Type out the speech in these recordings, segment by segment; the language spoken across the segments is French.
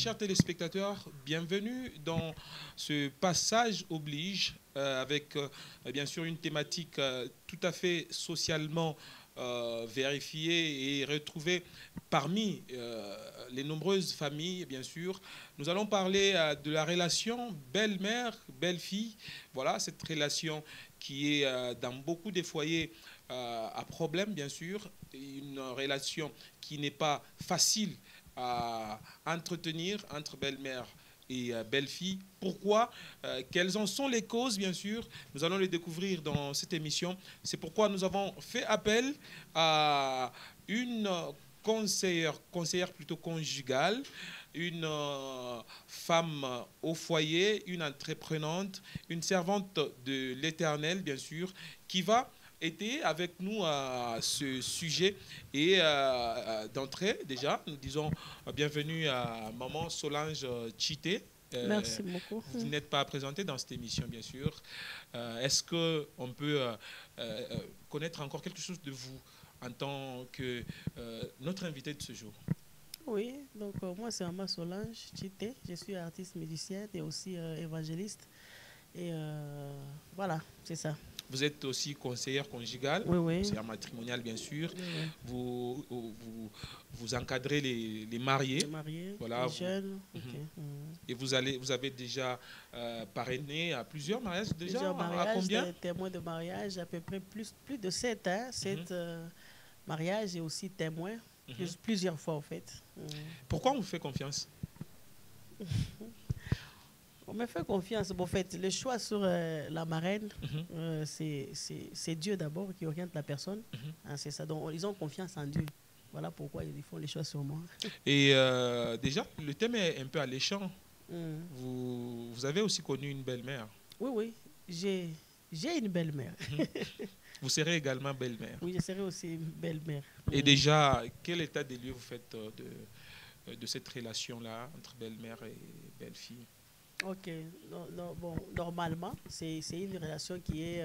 chers téléspectateurs, bienvenue dans ce passage oblige avec bien sûr une thématique tout à fait socialement vérifiée et retrouvée parmi les nombreuses familles, bien sûr. Nous allons parler de la relation belle-mère, belle-fille. Voilà, cette relation qui est dans beaucoup des foyers à problème, bien sûr. Une relation qui n'est pas facile à entretenir entre belle-mère et belle-fille. Pourquoi quelles en sont les causes, bien sûr. Nous allons les découvrir dans cette émission. C'est pourquoi nous avons fait appel à une conseillère plutôt conjugale, une femme au foyer, une entreprenante, une servante de l'Éternel, bien sûr, qui va été avec nous à ce sujet. Et d'entrée, déjà, nous disons bienvenue à Maman Solange Chité. Merci beaucoup. Vous n'êtes pas présentée dans cette émission, bien sûr. Est-ce qu'on peut connaître encore quelque chose de vous en tant que notre invité de ce jour? Oui, donc moi c'est Maman Solange Chité. Je suis artiste musicienne et aussi évangéliste. Et voilà, c'est ça. Vous êtes aussi conseillère conjugale, Oui, oui. conseillère matrimoniale, bien sûr. Oui, oui. Vous encadrez les mariés. Les mariés, Voilà, les jeunes. Ok. Et vous avez déjà parrainé à plusieurs mariages déjà. Plusieurs À mariages, combien? témoins de mariage, à peu près plus de 7, hein, 7 mariages et aussi témoins, plusieurs fois en fait. Pourquoi on vous fait confiance? On me fait confiance. Bon, en fait, le choix sur la marraine, c'est Dieu d'abord qui oriente la personne. Hein, c'est ça. Donc, ils ont confiance en Dieu. Voilà pourquoi ils font les choix sur moi. Et déjà, le thème est un peu alléchant. Vous avez aussi connu une belle-mère. Oui, oui. J'ai une belle-mère. Vous serez également belle-mère. Oui, je serai aussi une belle-mère. Et déjà, quel état des lieux vous faites de cette relation-là entre belle-mère et belle-fille? Ok. Bon, normalement, c'est une relation qui est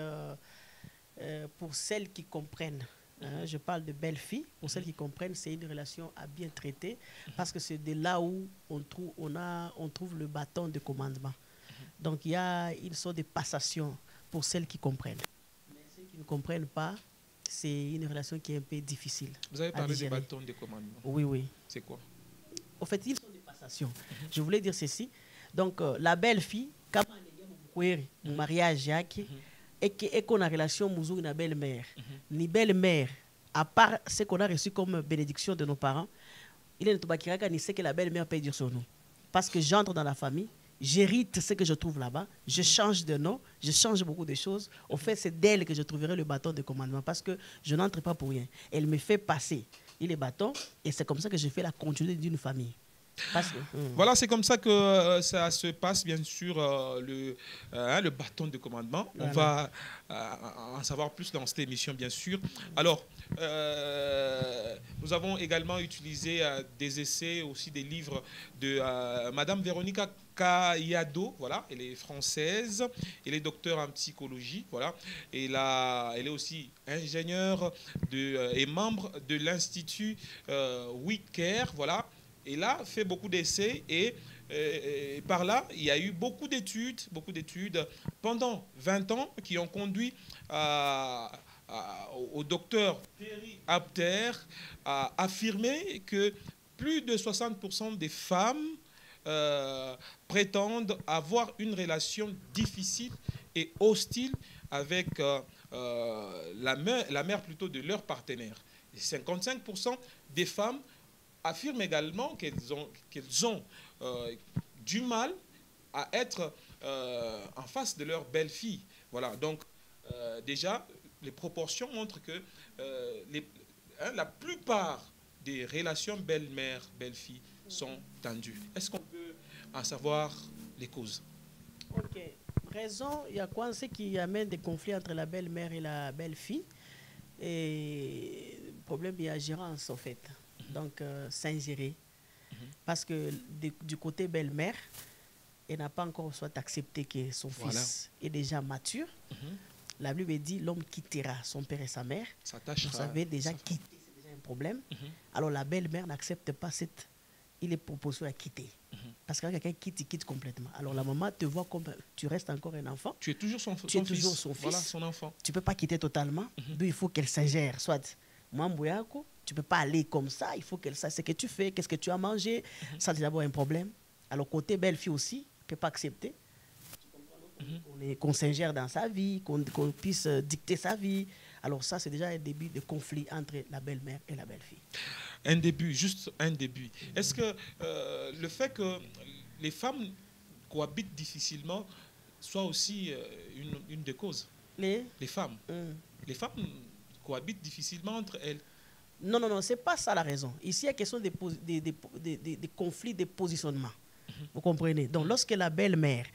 pour celles qui comprennent. Hein, je parle de belle-fille. Pour celles qui comprennent, c'est une relation à bien traiter parce que c'est de là où on trouve le bâton de commandement. Donc, il y a une sorte de passation pour celles qui comprennent. Mais celles qui ne comprennent pas, c'est une relation qui est un peu difficile. Vous avez parlé de bâton de commandement. Oui, oui. C'est quoi? En fait, ils sont des passations. Je voulais dire ceci. Donc, la belle-fille, quand on a un mariage, et qu'on a relation avec la belle-mère, ni belle-mère, à part ce qu'on a reçu comme bénédiction de nos parents, il est ni ce que la belle-mère peut dire sur nous. Parce que j'entre dans la famille, j'hérite ce que je trouve là-bas, je change de nom, je change beaucoup de choses. Au fait, c'est d'elle que je trouverai le bâton de commandement parce que je n'entre pas pour rien. Elle me fait passer les bâtons et c'est comme ça que je fais la continuité d'une famille. Voilà, c'est comme ça que ça se passe, bien sûr, le bâton de commandement. Voilà. On va en savoir plus dans cette émission, bien sûr. Alors, nous avons également utilisé des essais, aussi des livres de Madame Véronica Kayado, voilà, elle est française, elle est docteure en psychologie, voilà, et elle est aussi ingénieure et membre de l'Institut WeCare, voilà. Et là, fait beaucoup d'essais et par là, il y a eu beaucoup d'études pendant 20 ans qui ont conduit au docteur Terry Apter à affirmer que plus de 60% des femmes prétendent avoir une relation difficile et hostile avec la mère plutôt de leur partenaire. Et 55% des femmes affirment également qu'elles ont du mal à être en face de leur belle-fille. Voilà, donc déjà, les proportions montrent que la plupart des relations belle-mère, belle-fille sont tendues. Est-ce qu'on peut en savoir les causes? Ok. Raison, il y a quoi ce qui amène des conflits entre la belle-mère et la belle-fille? Et le problème, il y a la gérance, en fait. Donc, s'ingérer. Parce que du côté belle-mère, elle n'a pas encore soit accepté que son fils est déjà mature. La Bible dit l'homme quittera son père et sa mère. Vous savez déjà quitter, c'est déjà un problème. Alors la belle-mère n'accepte pas cette il est proposé à quitter. Parce que quand quelqu'un quitte, il quitte complètement. Alors la maman te voit comme tu restes encore un enfant. Tu es toujours son Tu es toujours son fils. Voilà, son enfant. Tu ne peux pas quitter totalement. Donc il faut qu'elle s'ingère. Soit, Mambouyako, tu ne peux pas aller comme ça. Il faut qu'elle sache ce que tu fais, qu'est-ce que tu as mangé. Ça, c'est d'abord un problème. Alors côté belle-fille aussi, ne peut pas accepter. Qu'on s'ingère dans sa vie, qu'on puisse dicter sa vie. Alors ça, c'est déjà un début de conflit entre la belle-mère et la belle-fille. Un début, juste un début. Est-ce que le fait que les femmes cohabitent difficilement soit aussi une des causes? Les femmes. Les femmes cohabitent difficilement entre elles. Non, non, non, ce n'est pas ça la raison. Ici, il y a question des conflits de positionnement. Vous comprenez? Donc, lorsque la belle-mère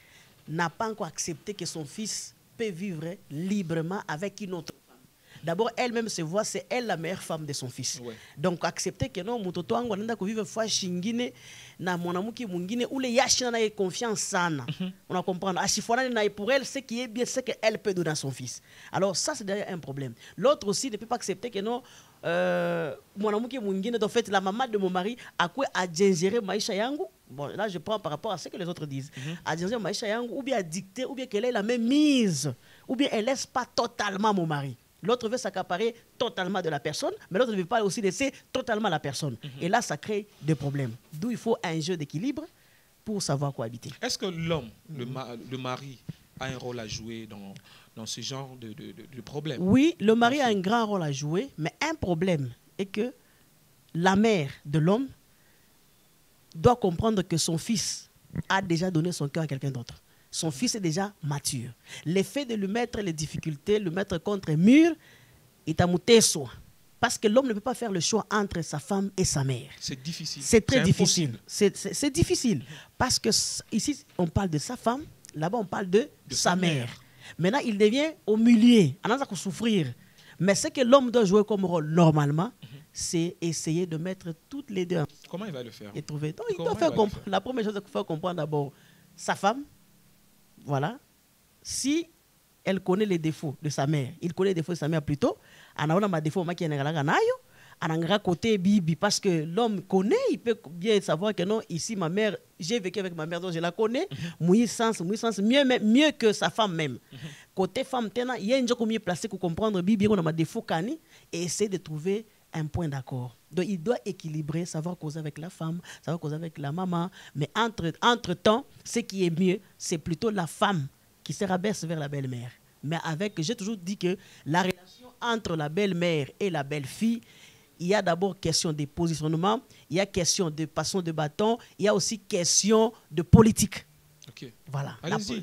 n'a pas encore accepté que son fils peut vivre librement avec une autre femme, d'abord, elle-même se voit, c'est elle la meilleure femme de son fils. Ouais. Donc, accepter que non, mutoto wangu anenda kuvive fois shingine na mwanamuki mwingine ule yashina na confiance sana. On a comprendre. Ashifona na pour elle, ce qui est bien, c'est qu'elle peut donner à son fils. Alors, ça, c'est déjà un problème. L'autre aussi ne peut pas accepter que non, mwanamuki mwingine, en fait, la maman de mon mari a quoi à gérer maisha yangu. Bon, là, je prends par rapport à ce que les autres disent. À gérer maisha yangu, ou bien à dicter, ou bien qu'elle ait la même mise, ou bien elle laisse pas totalement mon mari. L'autre veut s'accaparer totalement de la personne, mais l'autre ne veut pas aussi laisser totalement la personne. Et là, ça crée des problèmes. D'où il faut un jeu d'équilibre pour savoir cohabiter. Est-ce que l'homme, le mari, a un rôle à jouer dans ce genre de problème? Oui, le mari a un grand rôle à jouer, mais un problème est que la mère de l'homme doit comprendre que son fils a déjà donné son cœur à quelqu'un d'autre. Son fils est déjà mature. L'effet de lui mettre les difficultés, le mettre contre un mur, est à mouter soi. Parce que l'homme ne peut pas faire le choix entre sa femme et sa mère. C'est difficile. C'est très difficile. C'est difficile. Parce que ici, on parle de sa femme, là-bas, on parle de sa mère. Maintenant, il devient au milieu. On a à souffrir. Mais ce que l'homme doit jouer comme rôle, normalement, c'est essayer de mettre toutes les deux. Comment il va le faire? Et trouver. Donc, il doit faire la première chose qu'il faut comprendre d'abord, sa femme. Voilà. Si elle connaît les défauts de sa mère, il connaît les défauts de sa mère plutôt, on a ma défaut qui est côté bibi parce que l'homme connaît, il peut bien savoir que non, ici ma mère, j'ai vécu avec ma mère, donc je la connais, mieux que sa femme même. Côté femme, il y a une chose mieux placée pour comprendre bibi, on a ma défaut cani et essayer de trouver un point d'accord. Donc il doit équilibrer, savoir causer avec la femme, savoir causer avec la maman, mais entre-temps, ce qui est mieux, c'est plutôt la femme qui se rabaisse vers la belle-mère. Mais j'ai toujours dit que la relation entre la belle-mère et la belle-fille, il y a d'abord question de positionnement, il y a question de passation de bâton, il y a aussi question de politique. Okay. Voilà,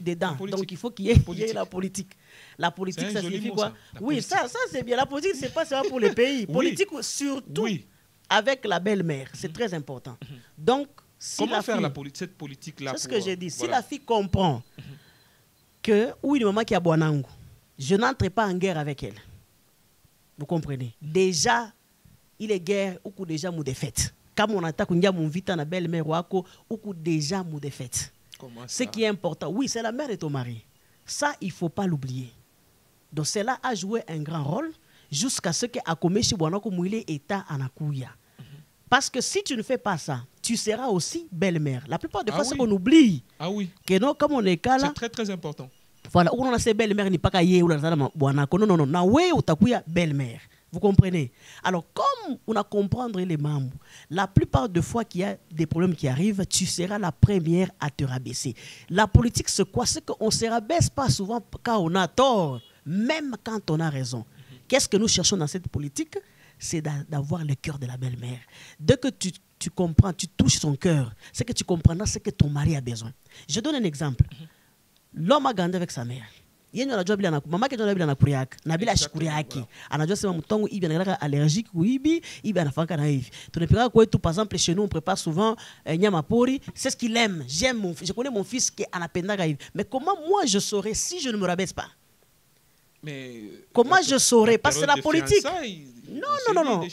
dedans. Donc il faut qu'il y ait la politique. La politique, ça signifie quoi? Oui, ça c'est bien. La politique, c'est pas seulement pour les pays. Politique, surtout avec la belle-mère. C'est très important. Donc, si comment faire cette politique-là? C'est ce que j'ai dit. Si la fille comprend que, oui, le maman qui a Boanangu, je n'entre pas en guerre avec elle. Vous comprenez? Déjà, il est guerre ou déjà mou défaite. Comme on attaque mon vita na belle-mère ou déjà mou défaite. Ce qui est important, oui, c'est la mère de ton mari. Ça, il ne faut pas l'oublier. Donc, cela a joué un grand rôle jusqu'à ce que Akomeshi Bwanako Mouile état en Akouya. Parce que si tu ne fais pas ça, tu seras aussi belle-mère. La plupart des fois, c'est qu'on oublie. Ah oui. Que non, comme on est cas là. C'est très, très important. Voilà, où on a ces belle-mères, n'est pas qu'à yé ou la Bwanako. Non, non, non. Na ouais ou Takouya belle-mère. Vous comprenez? Alors, comme on a compris les membres, la plupart des fois qu'il y a des problèmes qui arrivent, tu seras la première à te rabaisser. La politique, c'est quoi? C'est qu'on ne se rabaisse pas souvent quand on a tort, même quand on a raison. Qu'est-ce que nous cherchons dans cette politique? C'est d'avoir le cœur de la belle-mère. Dès que tu comprends, tu touches son cœur, c'est que tu comprendras ce que ton mari a besoin. Je donne un exemple. L'homme a grandi avec sa mère. Yenyo anajua bila na mama yake anajua bila nakuriaka na bila shukuri yake anajua sema mtongo hivi anagalaka allergique kuibi hivi anafanya na hivi tunapika kwetu par exemple chez nous on prépare souvent nyama pori c'est ce qu'il aime je connais mon fils qui anapendaka hivi mais comment moi je saurais si je ne me rabaisse pas? Mais comment je saurais? Parce que c'est la politique. Non,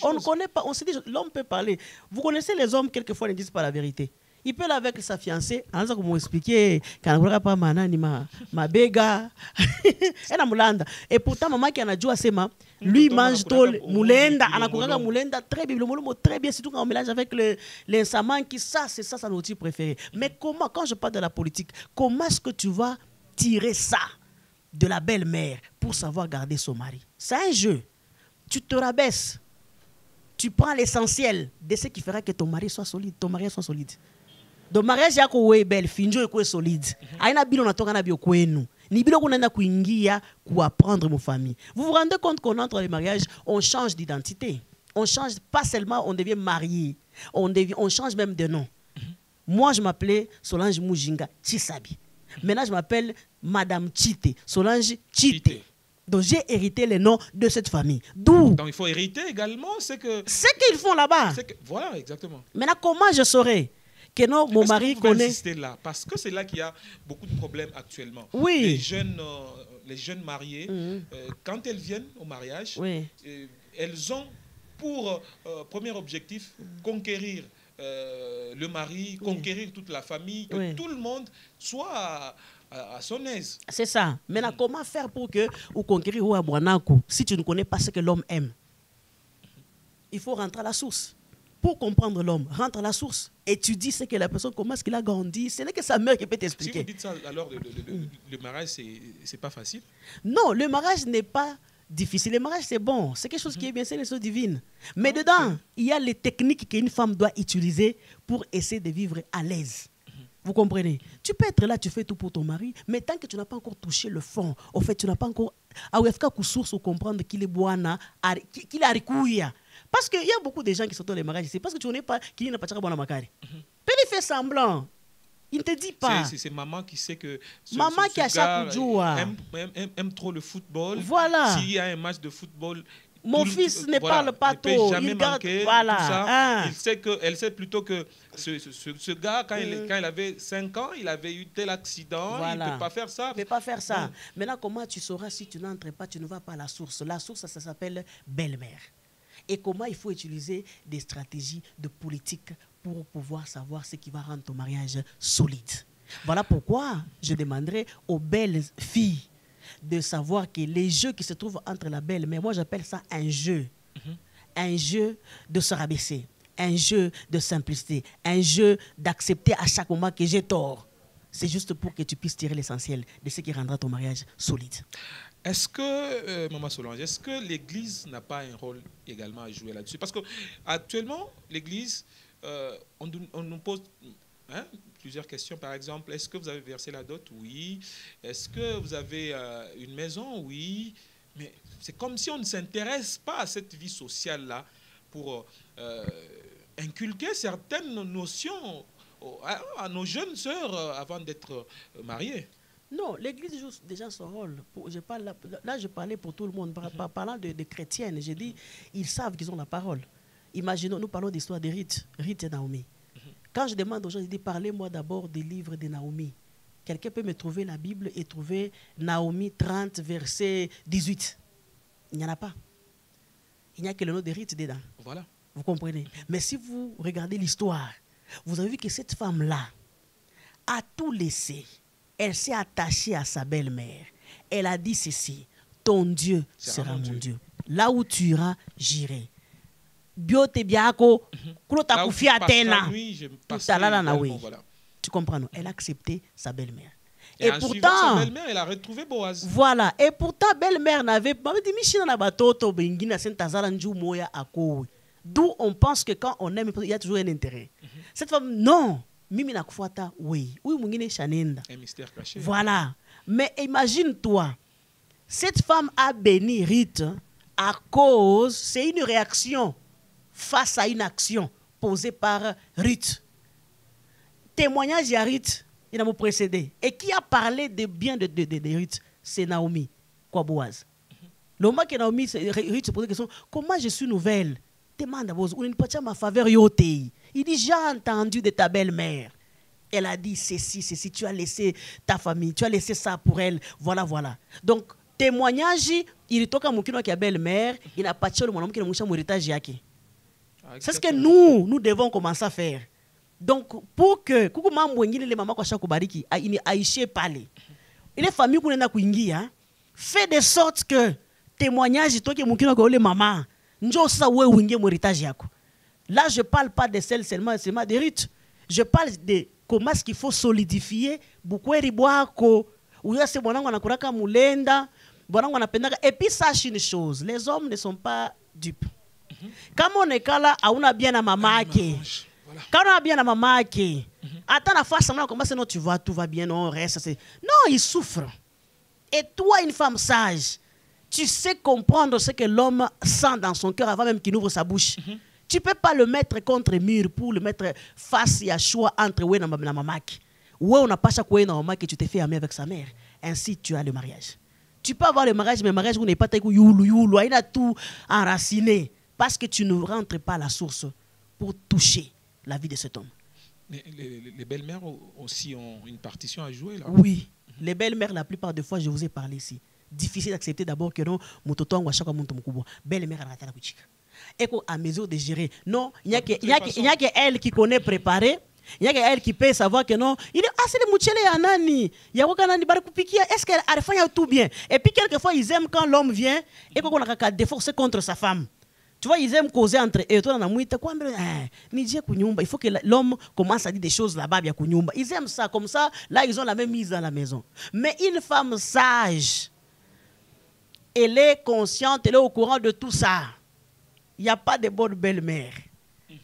on ne connaît pas. On se dit, l'homme peut parler. Vous connaissez les hommes, quelquefois, ils ne disent pas la vérité. Il peut aller avec sa fiancée. Anza comme expliquer quand on pas manani ma bega. Et pourtant maman qui en a joué à sema, lui mange tol mulenda, anakouraka mulenda très bien, le mot très bien, surtout quand on mélange avec l'insaman qui c'est ça sa nourriture préférée. Mais comment, quand je parle de la politique, comment est-ce que tu vas tirer ça de la belle-mère pour savoir garder son mari? C'est un jeu. Tu te rabaisses. Tu prends l'essentiel de ce qui fera que ton mari soit solide, ton mariage soit solide. Donc mariage yako we belle finjo eko solide. Aina bilo natoka na bio kwenu. Ni bilo kunaenda kuingia kuapprendre mon famille. Vous vous rendez compte qu'on entre les mariages, on change d'identité. On change pas seulement on devient marié, on change même de nom. Moi je m'appelais Solange Mujinga Chisabi. Maintenant je m'appelle Madame Chite, Solange Chite. Donc j'ai hérité les noms de cette famille. D'où? Donc il faut hériter également ce qu'ils font là-bas. Voilà, exactement. Maintenant, comment je saurais que non, mon mari connaît? Là, parce que c'est là qu'il y a beaucoup de problèmes actuellement. Oui. Les jeunes mariés, quand elles viennent au mariage, elles ont pour premier objectif conquérir le mari, conquérir toute la famille, que tout le monde soit à son aise. C'est ça. Maintenant, comment faire pour que ou conquérir ou abouanaku si tu ne connais pas ce que l'homme aime? Il faut rentrer à la source. Pour comprendre l'homme, rentre à la source. Étudie ce que la personne, comment est-ce qu'il a grandi. Ce n'est que sa mère qui peut t'expliquer. Si vous dites ça, alors le mariage, c'est pas facile? Non, le mariage n'est pas difficile. Le mariage, c'est bon. C'est quelque chose qui est bien, c'est les choses divines. Mais dedans, il y a les techniques qu'une femme doit utiliser pour essayer de vivre à l'aise. Vous comprenez? Tu peux être là, tu fais tout pour ton mari, mais tant que tu n'as pas encore touché le fond, au fait, tu n'as pas encore source pour comprendre qu'il est boana, qu'il a rikouya. Parce qu'il y a beaucoup de gens qui sont dans les mariages, c'est parce que tu connais pas qu'il n'a pas de boana makari. Peut il fait semblant. Il ne te dit pas. C'est maman qui sait que maman qui a chaque jour aime trop le football. Voilà. S'il y a un match de football, mon fils ne parle pas trop. Il garde, voilà. Elle sait plutôt que ce gars, quand il avait 5 ans, il avait eu tel accident, il ne peut pas faire ça. Il ne peut pas faire ça. Non. Maintenant, comment tu sauras si tu n'entres pas, tu ne vas pas à la source? La source, ça s'appelle belle-mère. Et comment il faut utiliser des stratégies de politique pour pouvoir savoir ce qui va rendre ton mariage solide. Voilà pourquoi je demanderai aux belles filles de savoir que les jeux qui se trouvent entre la belle-mère, moi j'appelle ça un jeu. Un jeu de se rabaisser, un jeu de simplicité, un jeu d'accepter à chaque moment que j'ai tort. C'est juste pour que tu puisses tirer l'essentiel de ce qui rendra ton mariage solide. Est-ce que, Maman Solange, est-ce que l'Église n'a pas un rôle également à jouer là-dessus? Parce qu'actuellement, l'Église, on nous pose plusieurs questions. Par exemple, est-ce que vous avez versé la dot? Oui. Est-ce que vous avez une maison? Oui. Mais c'est comme si on ne s'intéresse pas à cette vie sociale-là pour inculquer certaines notions à nos jeunes sœurs avant d'être mariées. Non, l'Église joue déjà son rôle. Là, je parlais pour tout le monde. Parlant de chrétiennes, j'ai dit, ils savent qu'ils ont la parole. Imaginons, nous parlons d'histoire de Ruth et Naomi. Quand je demande aux gens, je dis, parlez-moi d'abord des livres de Naomi. Quelqu'un peut me trouver la Bible et trouver Naomi 30, verset 18. Il n'y en a pas. Il n'y a que le nom de Ruth dedans. Voilà. Vous comprenez? Mais si vous regardez l'histoire, vous avez vu que cette femme-là a tout laissé. Elle s'est attachée à sa belle-mère. Elle a dit ceci, ton Dieu sera mon Dieu. Là où tu iras, j'irai. Biote biako, kulota kufia tena. Tu comprends, non? Elle a accepté sa belle-mère. Et pourtant, sa belle-mère, elle a retrouvé Boaz. Voilà. Et pourtant, belle-mère n'avait pas dit d'où on pense que quand on aime, il y a toujours un intérêt. Cette femme, non. Mimi nakufuata, oui. Oui, mwingine shanenda. Un mystère caché. Voilà. Mais imagine-toi, cette femme a béni Ruth à cause, c'est une réaction face à une action posée par Ruth. Témoignage à Ruth, il a me précédé. Et qui a parlé de bien de Ruth? C'est Naomi, quoi Boaz. Le moment que Naomi, Ruth se pose la question, comment je suis nouvelle? Demande à Boaz, ou ne pas ma faveur yoté. Il dit, j'ai entendu de ta belle-mère. Elle a dit, ceci, tu as laissé ta famille, tu as laissé ça pour elle. Voilà, voilà. Donc, témoignage, il est toka mukino qui a belle-mère, il n'a pas de mon homme qui a mon héritage yaki. C'est ce que nous devons commencer à faire. Donc, pour que kuku mambo wengine le mama kwa shakubariki aishe pale. Ile famille kunenda kuingia, fait de sorte que témoignage toke mukino ko le mama, njo sa we wingie mo héritage yako. Là, je parle pas de celle seulement des rites. Je parle de comment est-ce qu'il faut solidifier bukweri bwako. Uya se bonango anakuraka mulenda, bonango anapendaka. Et puis sache une chose, les hommes ne sont pas dupes. Quand on est là, on a bien à maman qui. Quand on a bien à maman qui. Attends la face, comment c'est non tu vois, tout va bien, non, reste. Non, il souffre. Et toi, une femme sage, tu sais comprendre ce que l'homme sent dans son cœur avant même qu'il ouvre sa bouche. Tu ne peux pas le mettre contre mur pour le mettre face à choix entre oui et la maman. Oui, on n'a pas chaque fois maman que tu t'es fait aimer avec sa mère. Ainsi, tu as le mariage. Tu peux avoir le mariage, mais le mariage, vous n'avez pas youlou, il a tout enraciné. Parce que tu ne rentres pas à la source pour toucher la vie de cet homme. Les belles-mères aussi ont une partition à jouer là. Oui, les belles-mères, la plupart des fois, je vous ai parlé ici. Difficile d'accepter d'abord que non, belle-mère à la boutique. Et à mesure de gérer. Non, il n'y a qu'elle qui connaît préparer. Il y a qu'elle qui peut savoir que non. Il est assez de mouchele à nani. Il y a aucun barkupikia. Est-ce qu'elle a fait tout bien? Et puis quelquefois, ils aiment quand l'homme vient et qu'on a qu'à déforcer contre sa femme. Tu vois, ils aiment causer entre eux. Il faut que l'homme commence à dire des choses là-bas. Ils aiment ça. Comme ça, là, ils ont la même mise dans la maison. Mais une femme sage, elle est consciente, elle est au courant de tout ça. Il n'y a pas de bonnes belles-mères.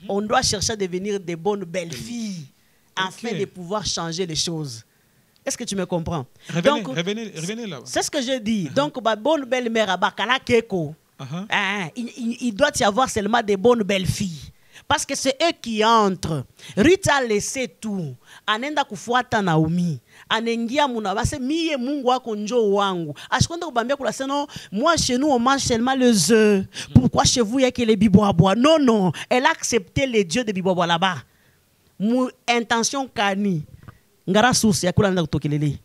On doit chercher à devenir des bonnes belles-filles afin de pouvoir changer les choses. Est-ce que tu me comprends? Revenez là. C'est ce que je dis. Donc, bonne belle-mère à Bakala Keko. Il doit y avoir seulement des bonnes belles filles. Parce que c'est eux qui entrent. Ruth a laissé tout. Anenda kufuata Naomi. Anengia munabase miye mungu wako njo wangu. Ashikonda kubambia kula seno, moi chez nous on mange seulement les œufs. Pourquoi chez vous il y a que les biboabois? Non, non. Elle a accepté les dieux de biboabois là-bas. Mon intention kani. Ngara source ya kula nda kutokelele.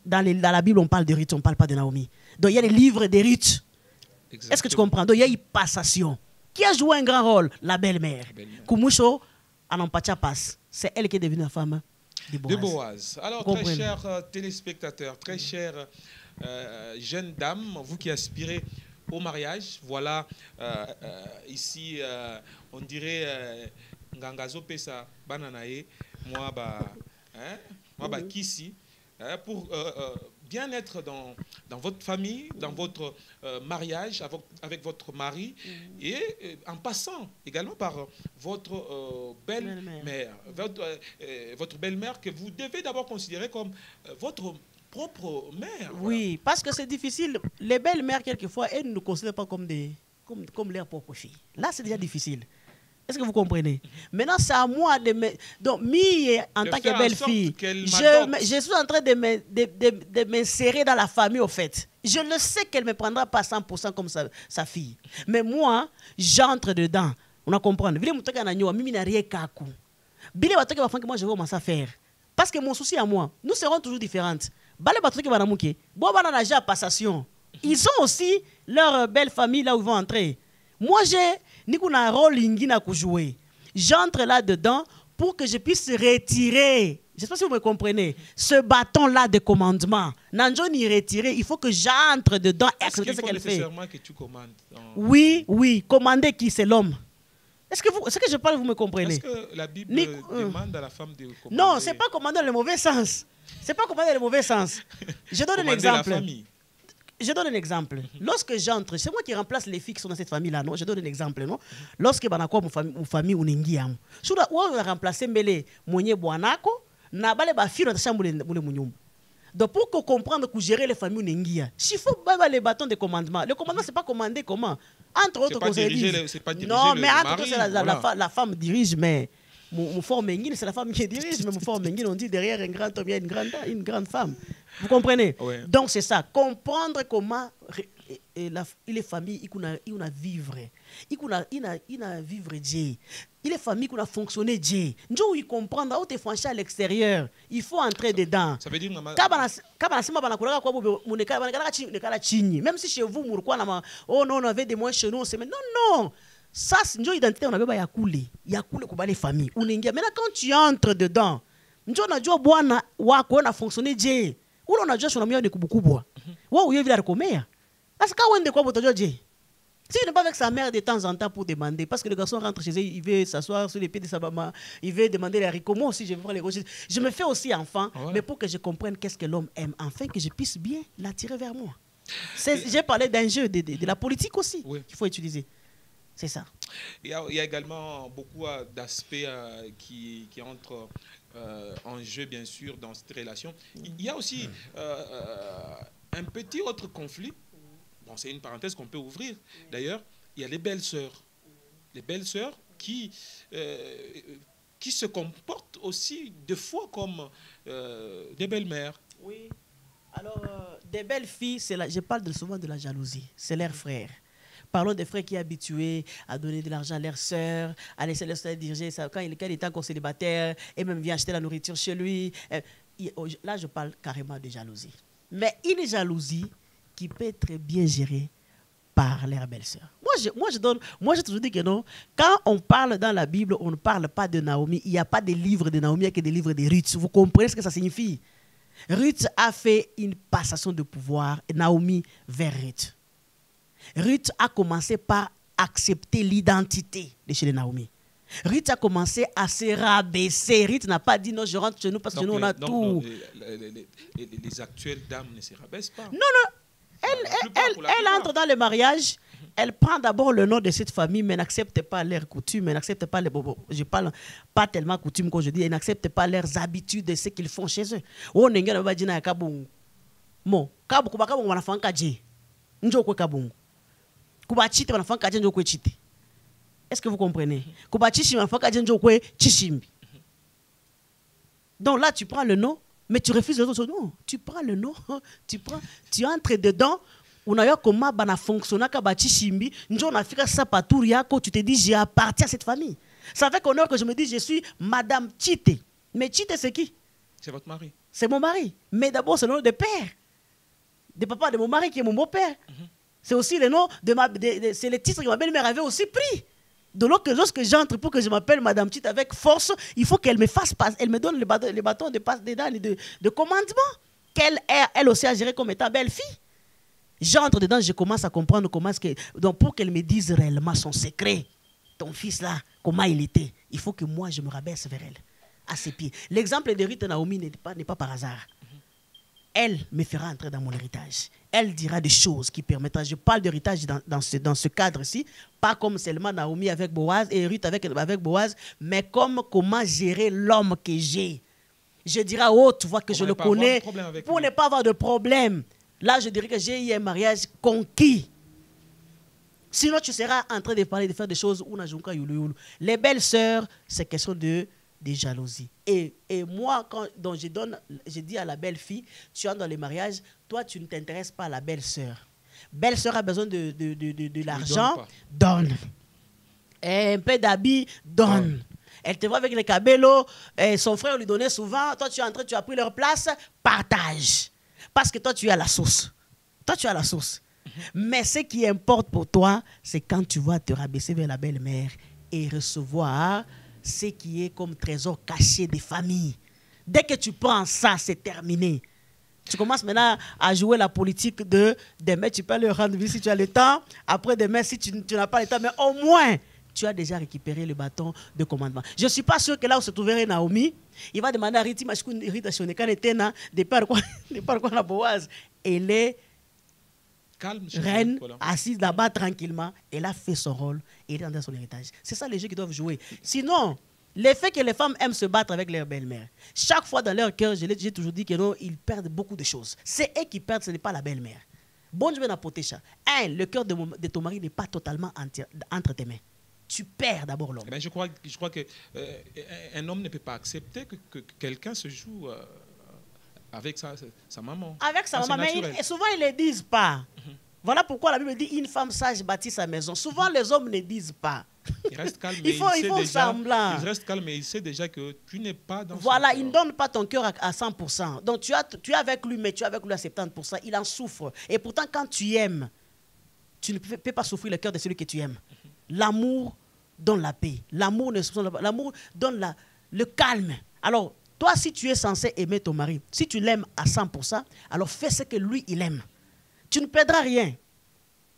Dans la Bible, on parle de Ruth, on ne parle pas de Naomi. Donc il y a les livres de Ruth. Est-ce que tu comprends? Donc il y a une passation. Qui a joué un grand rôle? La belle-mère. Koumusho, Anampacha passe. C'est elle qui est devenue la femme de Boaz. Alors, très chers téléspectateurs, très chères jeunes dames, vous qui aspirez au mariage, voilà, ici, on dirait Ngangazo Pesa Bananae, moi, Kisi, pour bien être dans votre famille, dans votre mariage avec votre mari, et en passant également par votre belle-mère. Votre belle-mère que vous devez d'abord considérer comme votre propre mère. Oui, parce que c'est difficile. Les belles-mères, quelquefois, elles ne nous considèrent pas comme leurs propres filles. Là, c'est déjà difficile. Est-ce que vous comprenez? Maintenant, c'est à moi de me... Donc, en tant que belle-fille, je suis en train de m'insérer dans la famille, au fait. Je le sais qu'elle ne me prendra pas 100% comme sa fille. Mais moi, j'entre dedans. On a compris. Moi, je vais commencer à faire. Parce que mon souci à moi, nous serons toujours différentes. Ils ont aussi leur belle famille là où ils vont entrer. Moi, j'ai un rôle à jouer. J'entre là-dedans pour que je puisse retirer, je ne sais pas si vous me comprenez, ce bâton-là de commandement. Nanjo n'y retirer, il faut que j'entre dedans et accepter ce qu'elle fait. Que tu commandes Oui, oui, commander qui? C'est l'homme. Est-ce que je parle, vous me comprenez? Est-ce que la Bible demande à la femme de commander? Non, ce n'est pas commander dans le mauvais sens. Ce n'est pas commander dans le mauvais sens. Je donne un exemple. Je donne un exemple. Lorsque j'entre, c'est moi qui remplace les filles qui sont dans cette famille-là, non? Je donne un exemple, non? Lorsque mon famille ou n'engiam, sur la où on a remplacé Mele Mounié Boanako, n'a pas les filles dans la chambre de Mounium. Donc pour comprendre que gérer les familles ou n'engia, il faut pas les bâtons de commandement. Le commandement, c'est pas commander comment? Entre autres, c'est pas diriger non, le mais entre autres, mari, la femme dirige, mais mon fort Menguine, c'est la femme qui dirige, mais mon fort Menguine, on dit derrière un grand homme, il y a une grande femme. Vous comprenez? Ouais. Donc c'est ça, comprendre comment les familles ils a vivre, ils a vivre Dieu. Il est famille qu'on a fonctionné Dieu. Nous ils comprendre où tu es franchi à l'extérieur, il faut entrer dedans. Ça veut dire même si chez vous oh non on avait des moyens chez nous, on se met non. Ça, c'est une identité, on avait yakoule pour les familles. Maintenant, quand tu entres dedans, on a déjà boana wako na fonctionner je. Ou on a déjà sur la mienne de kubukubwa. Wa ou yevila rekomea. Parce que quand on de quoi botojo je. S'il n'est pas avec sa mère de temps en temps pour demander, parce que le garçon rentre chez eux, il veut s'asseoir sur les pieds de sa maman, il veut demander les haricots. Moi aussi, je veux voir les roches. Je me fais aussi enfant, mais pour que je comprenne qu'est-ce que l'homme aime, afin que je puisse bien l'attirer vers moi. J'ai parlé d'un jeu, de la politique aussi, qu'il faut utiliser. C'est ça. Il y a également beaucoup d'aspects qui entrent en jeu, bien sûr, dans cette relation. Il y a aussi un petit autre conflit. Bon, c'est une parenthèse qu'on peut ouvrir. D'ailleurs, il y a les belles-sœurs. Les belles-sœurs qui se comportent aussi des fois comme des belles-mères. Oui. Alors, des belles filles, je parle souvent de la jalousie. C'est leurs frères. Parlons des frères qui sont habitués à donner de l'argent à leurs sœurs, à laisser leurs sœurs diriger. Quand il est encore célibataire, et même vient acheter la nourriture chez lui. Là, je parle carrément de jalousie. Mais une jalousie qui peut être bien gérée par leurs belles-sœurs. Moi, j'ai toujours dit que non. Quand on parle dans la Bible, on ne parle pas de Naomi. Il n'y a pas de livres de Naomi, il n'y a que des livres de Ruth. Vous comprenez ce que ça signifie? Ruth a fait une passation de pouvoir, Naomi vers Ruth. Ruth a commencé par accepter l'identité de chez Naomi. Ruth a commencé à se rabaisser. Ruth n'a pas dit non, je rentre chez nous parce que nous on a tout. Les actuelles dames ne se rabaissent pas. Non. Elle entre dans le mariage, elle prend d'abord le nom de cette famille, mais n'accepte pas leurs coutumes, elle n'accepte pas les bobos. Je parle pas tellement coutumes quand je dis, elle n'accepte pas leurs habitudes de ce qu'ils font chez eux. On n'est pas dit na kabungu. Mo, kabungu kabungu wanafanya kaje. Njo kwa kabungu. Kuba chite wanafanya kaje njo kwa chite. Est-ce que vous comprenez? Kuba chishi wanafanya kaje njo kwa chishimbi. Donc là tu prends le nom. Mais tu refuses les autres choses. Non, tu prends le nom, tu entres dedans. On a eu comment bana fonctionner kabachi shimbi. Njo na fika sa paturi yako. Tu te dis j'ai appartiens à cette famille. C'est avec honneur que je me dis je suis Madame Chite. Mais Chite c'est qui? C'est votre mari. C'est mon mari. Mais d'abord c'est le nom de père, de papa de mon mari qui est mon beau-père. C'est aussi le nom de c'est le titre que ma belle-mère avait aussi pris. Donc lorsque j'entre pour que je m'appelle Madame Tite avec force, il faut qu'elle me fasse passer, elle me donne les bâtons de passe dedans de commandement qu'elle elle aussi a géré comme étant belle-fille. J'entre dedans, je commence à comprendre comment est-ce que... Donc pour qu'elle me dise réellement son secret, ton fils là, comment il était, il faut que moi je me rabaisse vers elle, à ses pieds. L'exemple de Ruth Naomi n'est pas par hasard. Elle me fera entrer dans mon héritage. Elle dira des choses qui permettront. Je parle d'héritage dans ce cadre-ci, pas comme seulement Naomi avec Boaz et Ruth avec Boaz, mais comme comment gérer l'homme que j'ai. Je dirai, oh, tu vois que je le connais, pour ne pas avoir de problème. Là, je dirais que j'ai eu un mariage conquis. Sinon, tu seras en train de parler, de faire des choses où on a joué les belles sœurs, c'est question de jalousie. Et moi, donc je dis à la belle-fille, tu entres dans le mariage, toi, tu ne t'intéresses pas à la belle-sœur. Belle-sœur a besoin de l'argent, donne. Et un peu d'habits, donne. Elle te voit avec les cabellos, son frère lui donnait souvent, toi, tu es entré, tu as pris leur place, partage. Parce que toi, tu as la sauce. Toi, tu as la sauce. Mais ce qui importe pour toi, c'est quand tu vas te rabaisser vers la belle-mère et recevoir ce qui est comme trésor caché des familles. Dès que tu prends ça, c'est terminé. Tu commences maintenant à jouer la politique de demain, tu peux le rendre visite si tu as le temps. Après demain, si tu n'as pas le temps, mais au moins, tu as déjà récupéré le bâton de commandement. Je ne suis pas sûr que là où se trouverait Naomi, il va demander à Riti Machikoun Rita Shonekane Tena de par quoi la Boaz. Elle est calme, reine, assise là-bas tranquillement. Elle a fait son rôle et elle est dans son héritage. C'est ça les jeux qu'ils doivent jouer. Sinon, le fait que les femmes aiment se battre avec leur belle-mère, chaque fois dans leur cœur, j'ai toujours dit que non, ils perdent beaucoup de choses. C'est eux qui perdent, ce n'est pas la belle-mère. Bon, je vais n'apporter ça. Le cœur de ton mari n'est pas totalement entre tes mains. Tu perds d'abord l'homme. Je crois qu'un homme ne peut pas accepter que quelqu'un se joue avec sa maman. Avec sa maman, mais souvent ils ne le disent pas. Voilà pourquoi la Bible dit une femme sage bâtit sa maison. Souvent les hommes ne disent pas. Il reste calme, ils font semblant. Il reste calme, mais il sait déjà que tu n'es pas dans voilà, il ne donne pas ton cœur à 100%. Donc tu es avec lui, mais tu es avec lui à 70%. Il en souffre. Et pourtant, quand tu aimes, tu ne peux pas souffrir le cœur de celui que tu aimes. L'amour donne la paix. L'amour donne le calme. Alors, toi, si tu es censé aimer ton mari, si tu l'aimes à 100%, alors fais ce que lui, il aime. Tu ne perdras rien.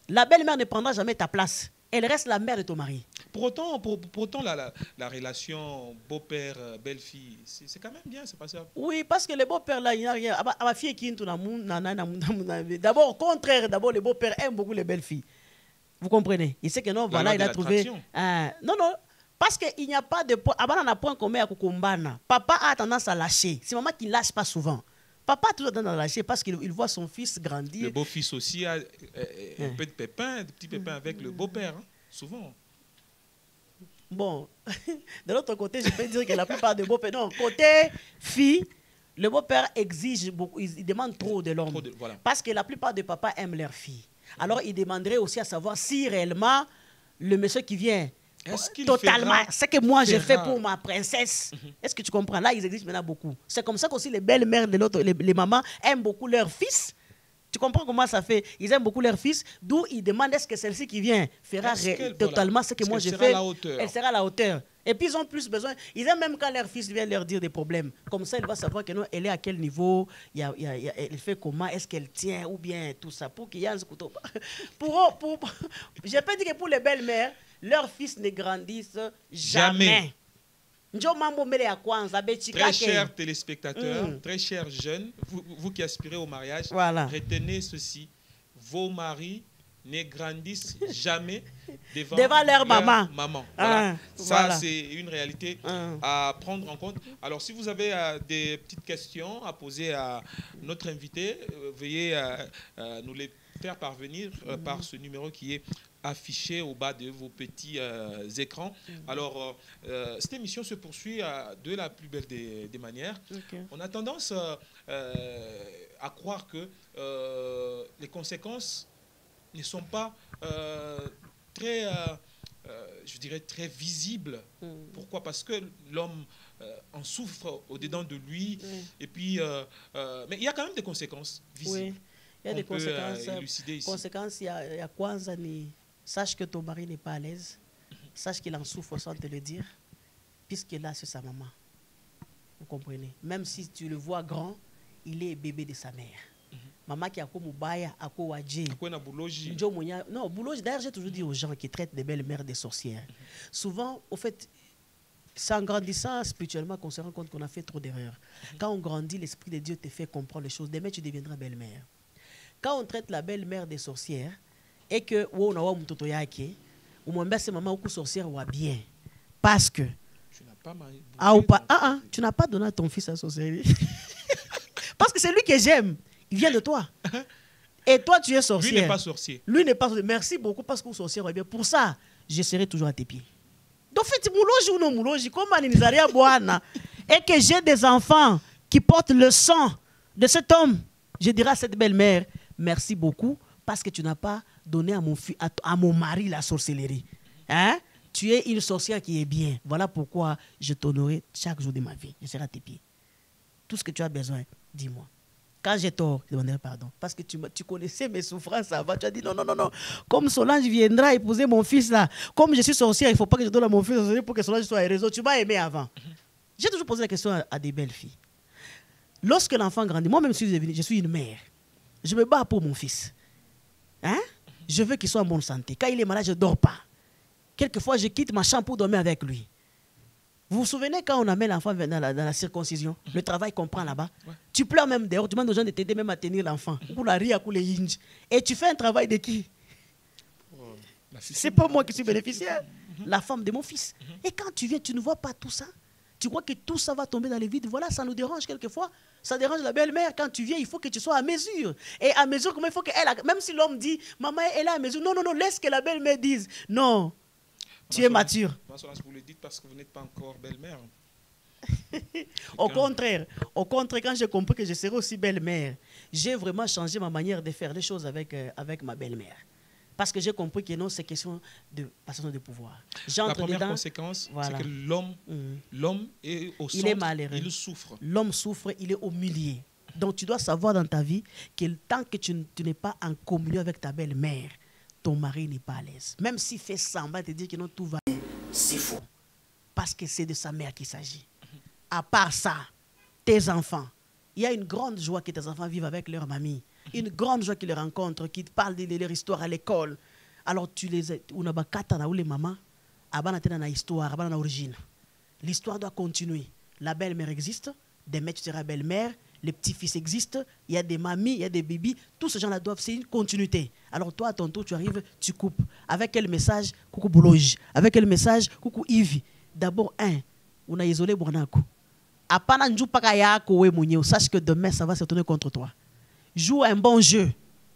La belle-mère ne prendra jamais ta place. Elle reste la mère de ton mari. Pour autant la relation beau-père, belle-fille, c'est quand même bien, c'est pas ça? Oui, parce que les beaux-pères, là, il n'y a rien. Ma fille qui d'abord, au contraire, d'abord, les beaux-pères aiment beaucoup les belles-filles. Vous comprenez? Il sait que non, voilà, il a trouvé... non, non, parce qu'il n'y a pas de point... Avant, on a point commun à Kukumbana. Papa a tendance à lâcher. C'est maman qui ne lâche pas souvent. Papa a toujours tendance à lâcher parce qu'il voit son fils grandir. Le beau-fils aussi a un peu de pépins, de petits pépins avec le beau-père, hein, souvent. Bon, de l'autre côté, je peux dire que la plupart des beaux-pères... Non, côté fille, le beau-père exige beaucoup, il demande trop de l'homme. Voilà. Parce que la plupart des papas aiment leurs filles. Alors, il demanderait aussi à savoir si réellement le monsieur qui vient totalement, ce que moi j'ai fait pour ma princesse. Est-ce que tu comprends? Là, ils existent maintenant beaucoup. C'est comme ça qu'aussi les belles-mères de l'autre, les mamans aiment beaucoup leurs fils. Tu comprends comment ça fait? Ils aiment beaucoup leur fils, d'où ils demandent est-ce que celle-ci qui vient fera totalement ce que moi j'ai fait. Elle sera à la hauteur. Et puis ils ont plus besoin. Ils aiment même quand leur fils vient leur dire des problèmes. Comme ça, il va savoir que non, elle est à quel niveau, elle fait comment, est-ce qu'elle tient, ou bien tout ça. Pour qu'il y ait un couteau. Je peux dire que pour les belles-mères, leurs fils ne grandissent jamais. Très chers téléspectateurs, très chers jeunes, vous qui aspirez au mariage, retenez ceci, vos maris ne grandissent jamais devant leur maman. Voilà. Ça, c'est une réalité à prendre en compte. Alors, si vous avez des petites questions à poser à notre invité, veuillez nous les faire parvenir par ce numéro qui est affiché au bas de vos petits écrans. Alors, cette émission se poursuit de la plus belle des manières. On a tendance à croire que les conséquences ne sont pas très, je dirais, très visibles. Pourquoi? Parce que l'homme en souffre au-dedans de lui. Et puis, mais il y a quand même des conséquences visibles. Il y a des conséquences. Il y a quoi, sache que ton mari n'est pas à l'aise. Sache qu'il en souffre sans te le dire. Puisque là, c'est sa maman. Vous comprenez? Même si tu le vois grand, il est bébé de sa mère. Maman qui a comme Mubaya, a comme Wadji. Non, Boulogi. D'ailleurs, j'ai toujours dit aux gens qui traitent des belles-mères des sorcières. Souvent, au fait, c'est en grandissant spirituellement qu'on se rend compte qu'on a fait trop d'erreurs. Quand on grandit, l'Esprit de Dieu te fait comprendre les choses. Demain, tu deviendras belle-mère. Quand on traite la belle-mère des sorcières, et que on a mtoto yake, on m'a dit maman ou sorcière ou bien, parce que tu n'as pas donné à ton fils à sorcellerie. Parce que c'est lui que j'aime, il vient de toi. Et toi tu es sorcière. Lui n'est pas sorcier. Lui n'est pas sorcier. Merci beaucoup parce que vous sorcière bien. Pour ça, je serai toujours à tes pieds. Donc fait mouloji ou non mouloji, comme Aninizaria Boana, et que j'ai des enfants qui portent le sang de cet homme, je dirai à cette belle-mère, merci beaucoup parce que tu n'as pas donné à mon mari la sorcellerie. Hein? Tu es une sorcière qui est bien. Voilà pourquoi je t'honorerai chaque jour de ma vie. Je serai à tes pieds. Tout ce que tu as besoin, dis-moi. Quand j'ai tort, je demanderai pardon. Parce que tu connaissais mes souffrances avant. Tu as dit non, non, non, non. Comme Solange viendra épouser mon fils là, comme je suis sorcière, il ne faut pas que je donne à mon fils pour que Solange soit heureuse. Tu m'as aimé avant. J'ai toujours posé la question à des belles filles. Lorsque l'enfant grandit, moi-même je suis une mère. Je me bats pour mon fils. Hein? Je veux qu'il soit en bonne santé. Quand il est malade, je ne dors pas. Quelquefois, je quitte ma chambre pour dormir avec lui. Vous vous souvenez quand on amène l'enfant dans la circoncision, le travail qu'on prend là-bas, tu pleures même dehors, tu demandes aux gens de t'aider même à tenir l'enfant. Et tu fais un travail de qui? C'est pas moi qui suis bénéficiaire, la femme de mon fils. Et quand tu viens, tu ne vois pas tout ça. Tu crois que tout ça va tomber dans les vides. Voilà, ça nous dérange quelquefois. Ça dérange la belle-mère. Quand tu viens, il faut que tu sois à mesure. Et à mesure, comment il faut qu'elle... Même si l'homme dit, maman, elle est à mesure. Non, non, non, laisse que la belle-mère dise. Non, tu es mature. Vous le dites parce que vous n'êtes pas encore belle-mère. Au contraire, quand j'ai compris que je serais aussi belle-mère, j'ai vraiment changé ma manière de faire les choses avec ma belle-mère. Parce que j'ai compris que non, c'est question de passation de pouvoir. La première conséquence, c'est que l'homme est au centre, il est malheureux. Il souffre. L'homme souffre, il est au milieu. Donc tu dois savoir dans ta vie que tant que tu n'es pas en communion avec ta belle-mère, ton mari n'est pas à l'aise. Même s'il fait semblant de te dire que non, tout va bien, c'est faux. Parce que c'est de sa mère qu'il s'agit. À part ça, tes enfants, il y a une grande joie que tes enfants vivent avec leur mamie. Une grande joie qu'ils les rencontrent, qu'ils te parlent de leur histoire à l'école. Alors tu les as, ou les mamans, abana histoire, abana origine. L'histoire doit continuer. La belle-mère existe, des mères, tu seras belle-mère, les petits-fils existent, il y a des mamies, il y a des bébés, tous ces gens-là doivent, c'est une continuité. Alors toi, à ton tour, tu arrives, tu coupes. Avec quel message? Coucou Bouloge. Avec quel message? Coucou Yves. D'abord, on a isolé Bournakou. Sache que demain, ça va se tourner contre toi. Joue un bon jeu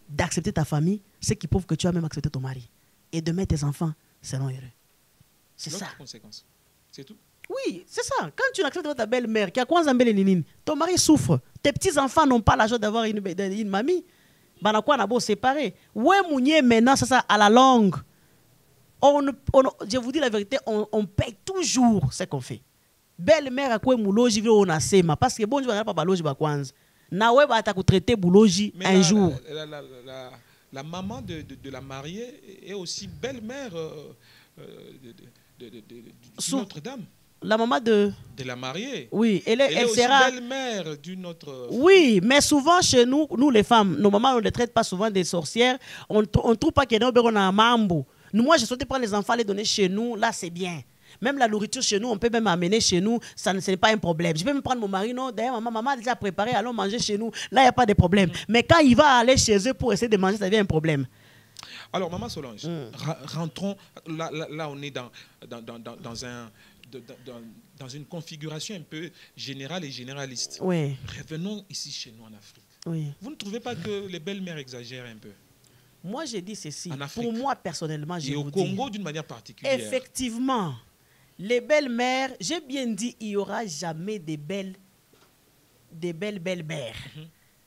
d'accepter ta famille, ce qui prouve que tu as même accepté ton mari. Et demain, tes enfants seront heureux. C'est ça. Conséquence. C'est tout. Oui, c'est ça. Quand tu acceptes ta belle-mère, qui a quoi ton mari souffre. Tes petits-enfants n'ont pas la joie d'avoir une mamie. On a beau séparer. Ouais, mounier, maintenant, c'est ça, à la longue. Je vous dis la vérité, on paye toujours ce qu'on fait. Belle-mère a quoi mouloji vile on a sema parce que bon je vais pas baloji ba kwanza na we ba ta traiter bouloji un jour. La maman de la mariée est aussi belle-mère de Notre-Dame. La maman de la mariée. Oui, elle aussi sera belle-mère d'une autre. Oui, mais souvent chez nous les femmes, nos mamans on ne les traite pas souvent des sorcières. On trouve pas qu'il y a un mambo. Moi je souhaitais prendre les enfants les donner chez nous, là c'est bien. Même la nourriture chez nous, on peut même amener chez nous, ce n'est pas un problème. Je peux même prendre mon mari, non, d'ailleurs, maman a déjà préparé, allons manger chez nous, là, il n'y a pas de problème. Mais quand il va aller chez eux pour essayer de manger, ça devient un problème. Alors, Maman Solange, rentrons, là on est dans une configuration un peu générale et généraliste. Oui. Revenons ici chez nous en Afrique. Oui. Vous ne trouvez pas que les belles-mères exagèrent un peu? Moi, j'ai dit ceci. En Afrique. Pour moi, personnellement, je et vous au Congo d'une manière particulière. Effectivement. Les belles-mères, j'ai bien dit, il n'y aura jamais des belles belles-mères.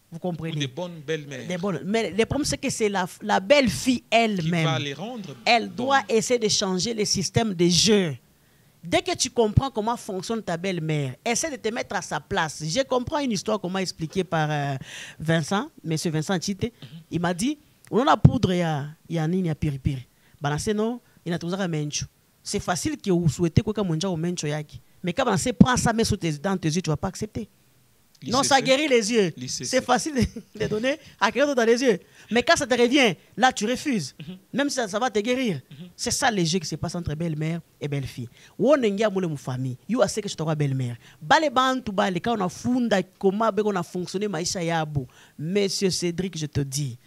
Vous comprenez? Ou des bonnes belles-mères. Mais le problème, c'est que c'est la belle-fille elle-même. Qui va les rendre Elle doit essayer de changer le système de jeu. Dès que tu comprends comment fonctionne ta belle-mère, essaie de te mettre à sa place. Je comprends une histoire qu'on m'a expliquée par Vincent, monsieur Vincent Chite. Il m'a dit, on a poudre, il y a nini, il y a piripiri. Balancé, non, il y a tout ça, c'est facile que vous souhaitez que vous mangez au mencho yaki. Mais quand vous prends ça dans tes yeux, tu ne vas pas accepter. Non, ça guérit les yeux. C'est facile de donner à quelqu'un dans les yeux. Mais quand ça te revient, là, tu refuses. Même si ça va te guérir. C'est ça les jeux qui se passent entre belle-mère et belle-fille. Où on est en famille, you as que tu as belle-mère. Bale bantu bale, quand on a funda, comment on a fonctionné, maïcha yabo. Monsieur Cédric, je te dis,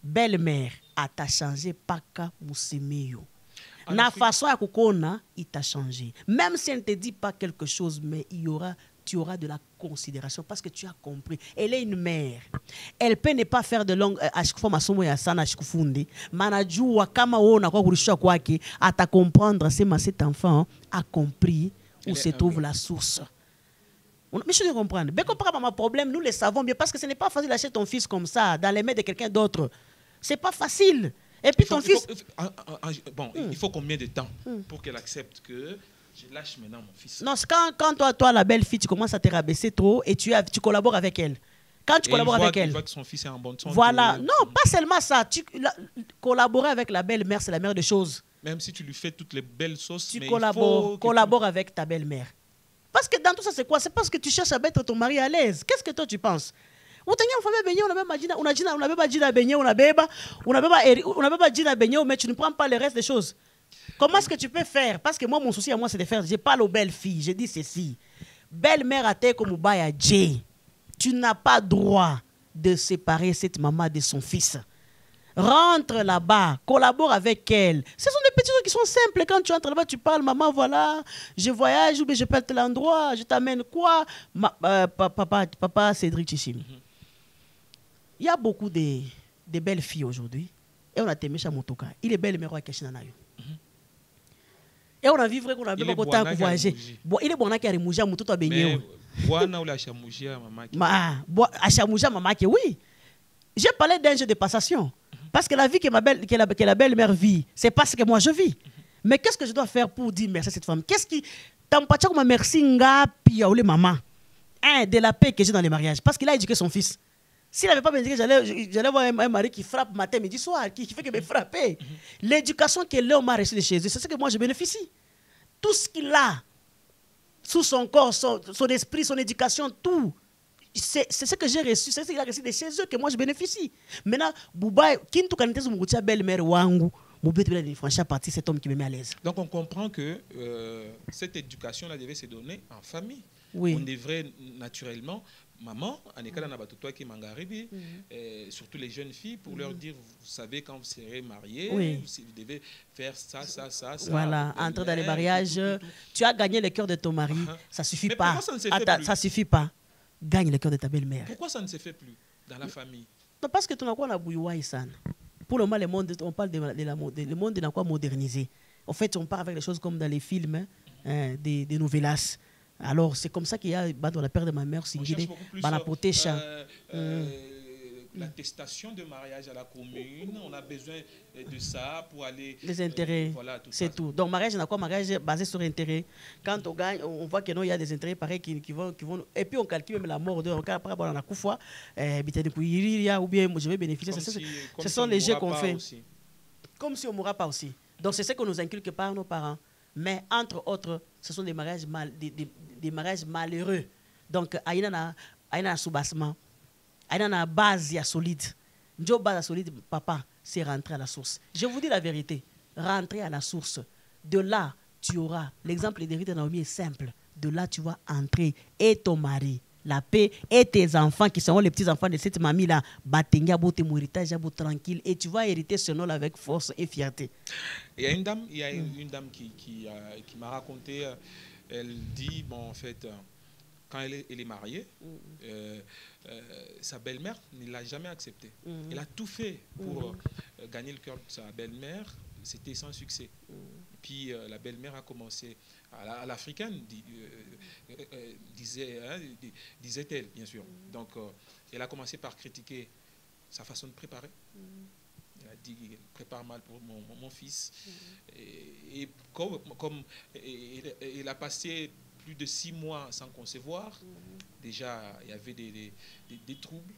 belle-mère, a t'a changé paka musemeyo. La façon à kokona, il t'a changé. Même si elle ne te dit pas quelque chose, mais tu auras de la considération parce que tu as compris. Elle est une mère. Elle peut ne pas faire de longue à ta comprendre cet enfant a compris où se trouve la source. Mais je ne comprends pas. Mais comprendre mon problème, nous le savons bien parce que ce n'est pas facile d'acheter ton fils comme ça dans les mains de quelqu'un d'autre. C'est pas facile. Et puis ton fils... il faut combien de temps pour qu'elle accepte que je lâche maintenant mon fils? Non, quand toi, la belle fille, tu commences à te rabaisser trop et tu collabores avec elle. Quand tu collabores avec elle... Tu vois que son fils est en bonne santé. Voilà. Non, pas seulement ça. Collaborer avec la belle-mère, c'est la meilleure des choses. Même si tu lui fais toutes les belles sauces, tu collabores avec ta belle-mère. Parce que dans tout ça, c'est quoi? C'est parce que tu cherches à mettre ton mari à l'aise. Qu'est-ce que toi, tu penses? Mais tu ne prends pas le reste des choses. Comment est-ce que tu peux faire? Parce que moi, mon souci à moi, c'est de faire. Je parle aux belles filles. Je dis ceci. Belle-mère à terre comme Ubaya Djé. Tu n'as pas droit de séparer cette maman de son fils. Rentre là-bas, collabore avec elle. Ce sont des petites choses qui sont simples. Quand tu entres là-bas, tu parles, maman, voilà, je voyage ou bien je perds tel endroit, je t'amène quoi? Papa Cédric Chichim. Il y a beaucoup de belles filles aujourd'hui. Et on a témé chez Motoka. Il est belle, mais roi Keshinanayo. Et on a vu vrai qu'on a pas autant voyager. Il est bon à Karimouja, Moutoto a baigné. Boana ou la Chamouja, maman. Chamouja, maman, oui. J'ai parlé d'un jeu de passation. Parce que la vie que la belle-mère vit, c'est pas ce que moi je vis. Mais qu'est-ce que je dois faire pour dire merci à cette femme? Qu'est-ce qui. T'as comme merci ngapi ou les mamans. De la paix que j'ai dans les mariages. Parce qu'il a éduqué son fils. S'il n'avait pas bénéficié, j'allais voir un mari qui frappe matin, midi, soir, qui fait que me frapper. L'éducation que l'homme a reçue de chez eux, c'est ce que moi je bénéficie. Tout ce qu'il a, sous son corps, son esprit, son éducation, tout, c'est ce que j'ai reçu, c'est ce qu'il a reçu de chez eux que moi je bénéficie. Maintenant, Bouba, qui ne peut pas belle-mère Wangu, franchir partie cet homme qui me met à l'aise. Donc on comprend que cette éducation-là devait se donner en famille. Oui. On devrait naturellement, maman, en école toi qui m'engaribi, surtout les jeunes filles, pour leur dire, vous savez, quand vous serez mariés, oui. vous devez faire ça. Voilà, entrer dans les mariages, tu as gagné le cœur de ton mari, ça ne suffit pas. Ça ne se fait plus. Ça suffit pas. Gagne le cœur de ta belle-mère. Pourquoi ça ne se fait plus dans la famille? Non, parce que tu n'as quoi la bouilloire, Issan. Pour le moment, le monde, on parle le monde n'a quoi modernisé. En fait, on parle avec les choses comme dans les films, des novellas. Alors, c'est comme ça qu'il y a dans la père de ma mère, l'attestation de mariage à la commune, on a besoin de ça pour aller... Les intérêts, voilà, c'est tout. Donc, mariage, on a quoi? Mariage basé sur intérêt. Quand on gagne, on voit qu'il y a des intérêts pareils qui vont... Et puis, on calcule même la mort de... Après, on a Koufoua, ou bien je vais bénéficier. Ce sont les jeux qu'on fait. Aussi. Comme si on ne mourra pas aussi. Donc, c'est ce qu'on nous inculque par nos parents. Mais, entre autres, ce sont des mariages, des mariages malheureux. Donc, il y a un soubassement. Il y a une base solide. Une base solide, papa, c'est rentrer à la source. Je vous dis la vérité. Rentrer à la source. De là, tu auras. L'exemple de Naomi est simple. De là, tu vas entrer. Et ton mari, la paix, et tes enfants qui seront les petits-enfants de cette mamie-là. Batenga, beau ton héritage, beau tranquille. Et tu vas hériter ce nom avec force et fierté. Il y a une dame qui m'a raconté, elle dit, bon, en fait... Quand elle est mariée, sa belle-mère ne l'a jamais acceptée. Elle a tout fait pour gagner le cœur de sa belle-mère. C'était sans succès. Puis la belle-mère a commencé, à l'africaine, disait-elle, bien sûr. Donc, elle a commencé par critiquer sa façon de préparer. Elle a dit, prépare mal pour mon fils. Et comme elle a passé plus de 6 mois sans concevoir. Déjà, il y avait des troubles.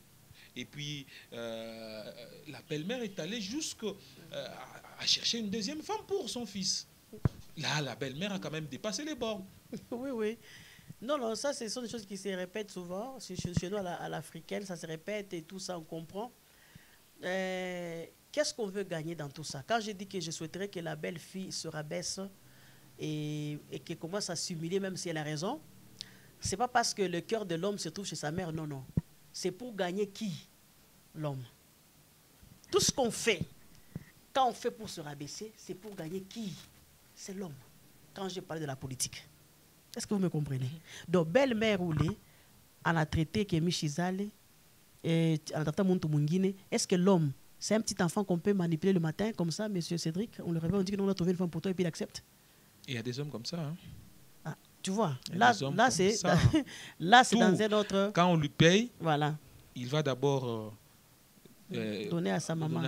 Et puis, la belle-mère est allée jusqu'à chercher une deuxième femme pour son fils. Là, la belle-mère a quand même dépassé les bornes. Oui, oui. Non, ça, ce sont des choses qui se répètent souvent. Chez nous, à l'africaine, ça se répète et tout ça, on comprend. Qu'est-ce qu'on veut gagner dans tout ça? Quand je dis que je souhaiterais que la belle-fille se rabaisse, et qui commence à s'humilier même si elle a raison, c'est pas parce que le cœur de l'homme se trouve chez sa mère, non. C'est pour gagner qui? L'homme. Tout ce qu'on fait, quand on fait pour se rabaisser, c'est pour gagner qui? C'est l'homme. Quand je parle de la politique. Est-ce que vous me comprenez? Donc, belle-mère roulée, on a traité que Michizale, et on a traité Muntu Mungine. Est-ce que l'homme, c'est un petit enfant qu'on peut manipuler le matin, comme ça, monsieur Cédric? On le réveille, on dit que non, on a trouvé une femme pour toi et puis il accepte. Il y a des hommes comme ça. Hein. Ah, tu vois, là c'est dans un autre... Quand on lui paye, voilà. Il va d'abord donner à sa maman.